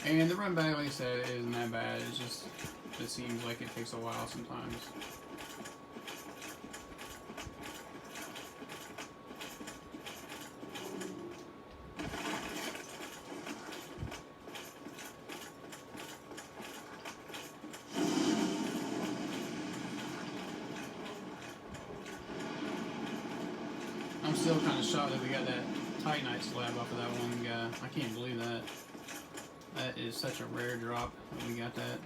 And the run back, like I said, isn't that bad. It's just, it seems like it takes a while sometimes. I'm still kind of shocked that we got that Titanite slab off of that one guy. I can't believe that. That is such a rare drop that we got that.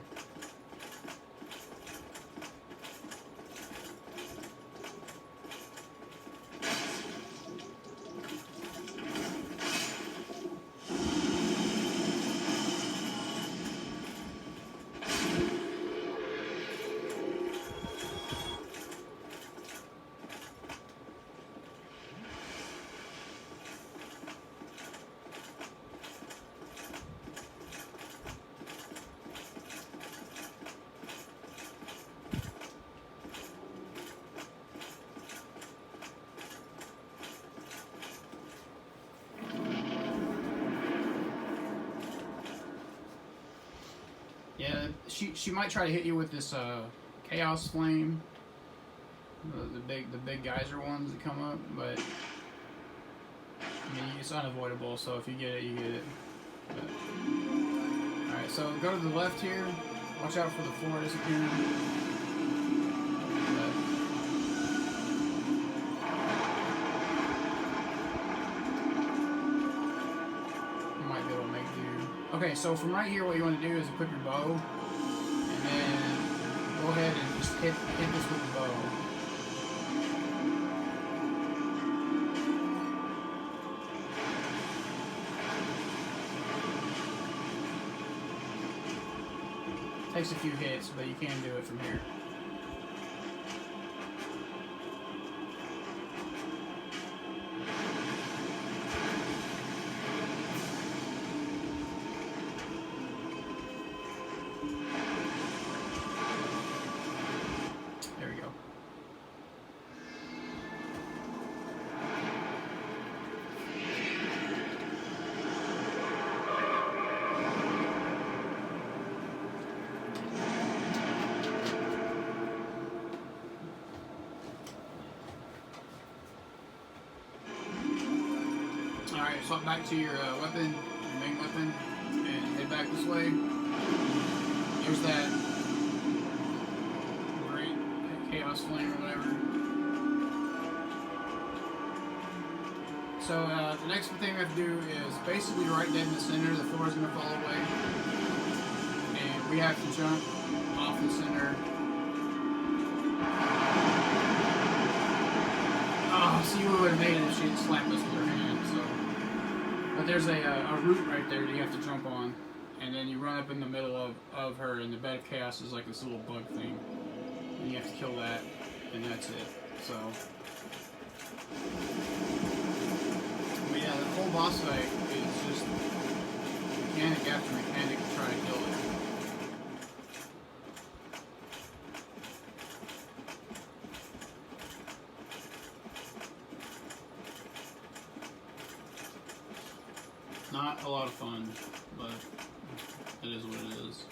Yeah, she might try to hit you with this chaos flame, the big geyser ones that come up, but I mean it's unavoidable. So if you get it, you get it. All right, so go to the left here. Watch out for the floor disappearing. Okay, so from right here, what you want to do is equip your bow, and then go ahead and just hit this with the bow. Takes a few hits, but you can do it from here. swap back to your weapon, your main weapon, and head back this way. There's that great chaos flame or whatever. So the next thing we have to do is basically right dead in the center. The floor is going to fall away, and we have to jump off the center. Oh, see, we would have made it if she had slapped us with her hand. So, but there's a root right there that you have to jump on, and then you run up in the middle of her, and the bed of chaos is like this little bug thing, and you have to kill that, and that's it. So. But yeah, the whole boss fight is just mechanic after mechanic to try to kill it. Not a lot of fun, but it is what it is.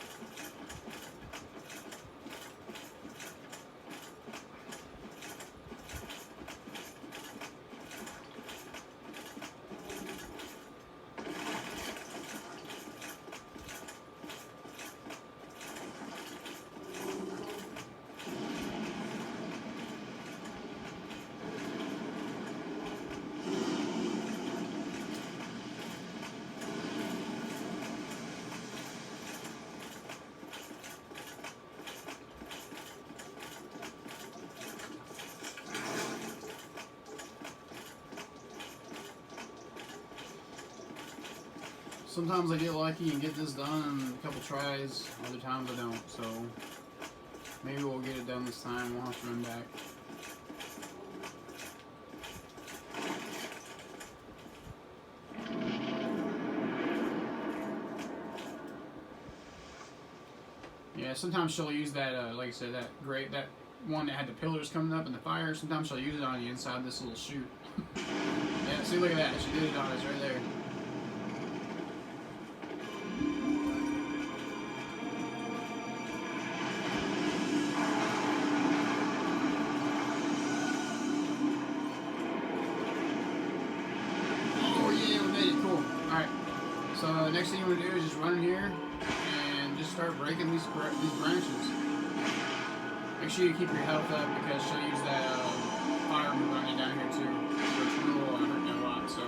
Sometimes I get lucky and get this done in a couple tries, other times I don't, so maybe we'll get it done this time, we'll have to run back. Yeah, sometimes she'll use that, like I said, that one that had the pillars coming up in the fire, sometimes she'll use it on the inside of this little chute. Yeah, see, look at that, she did it on us right there. So next thing you want to do is just run in here and just start breaking these branches. Make sure you keep your health up because she'll use that fire move on you down here too, which will hurt you a lot. So.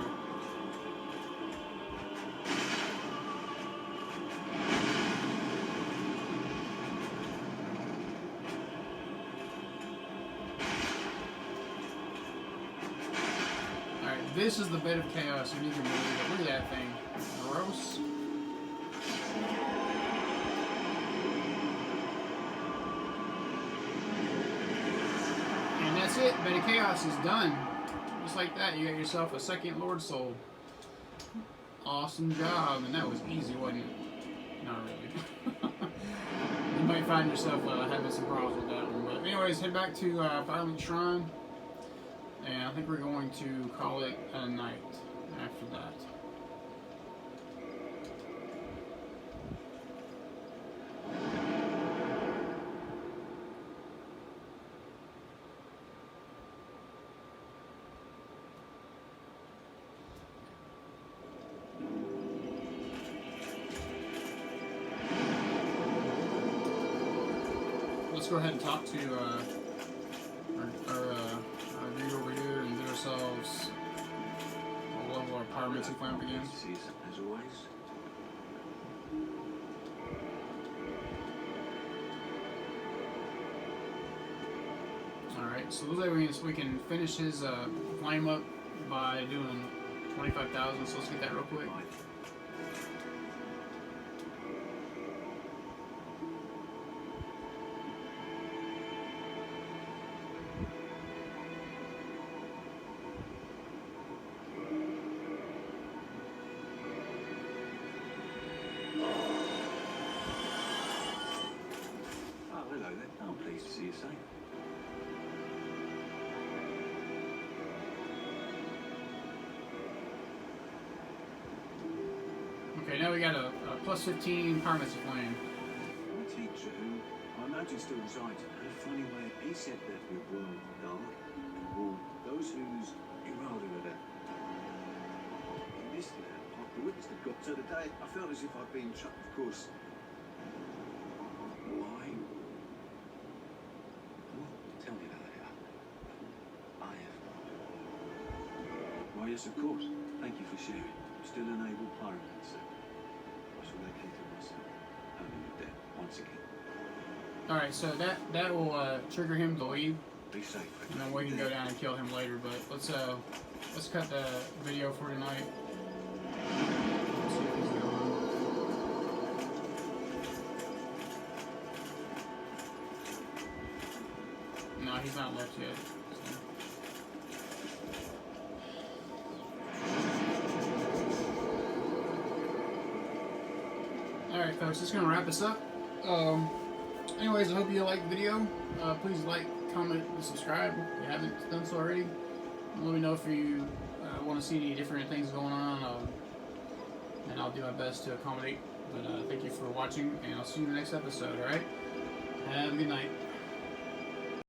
Alright, this is the bed of chaos. You need to move it. Look at that thing. Gross. And that's it. Bed of Chaos is done. Just like that, you got yourself a second Lord Soul. Awesome job. And that was easy, wasn't it? Not really. You might find yourself having some problems with that one. But anyways, head back to Violent Shrine. And I think we're going to call it a night after that. Let's go ahead and talk to our dude over here and get ourselves a level our pyromancy clamp again. As always. Alright, so looks like we can finish his flame up by doing 25,000, so let's get that real quick. Okay, now we got a plus 15 pyromancy flame. My teacher, who I imagine still resides, had a funny way. He said that we rule the dark and rule those whose irrelevant are there. In missed you after the witness had got to the day. I felt as if I'd been trapped, of course. Why? Well, tell me about it. I have. Why, yes, of course. Thank you for sharing. I'm still an able pyromancer. I shall locate it myself. Only you're dead, once again. Alright, so that will trigger him to leave. Be safe. And then we can go down and kill him later, but let's cut the video for tonight. Let's see if he's gone. No, he's not left yet. Alright folks, just gonna wrap this up. Anyways, I hope you liked the video. Please like, comment, and subscribe if you haven't done so already. Let me know if you want to see any different things going on, and I'll do my best to accommodate. But thank you for watching, and I'll see you in the next episode, alright? Have a good night.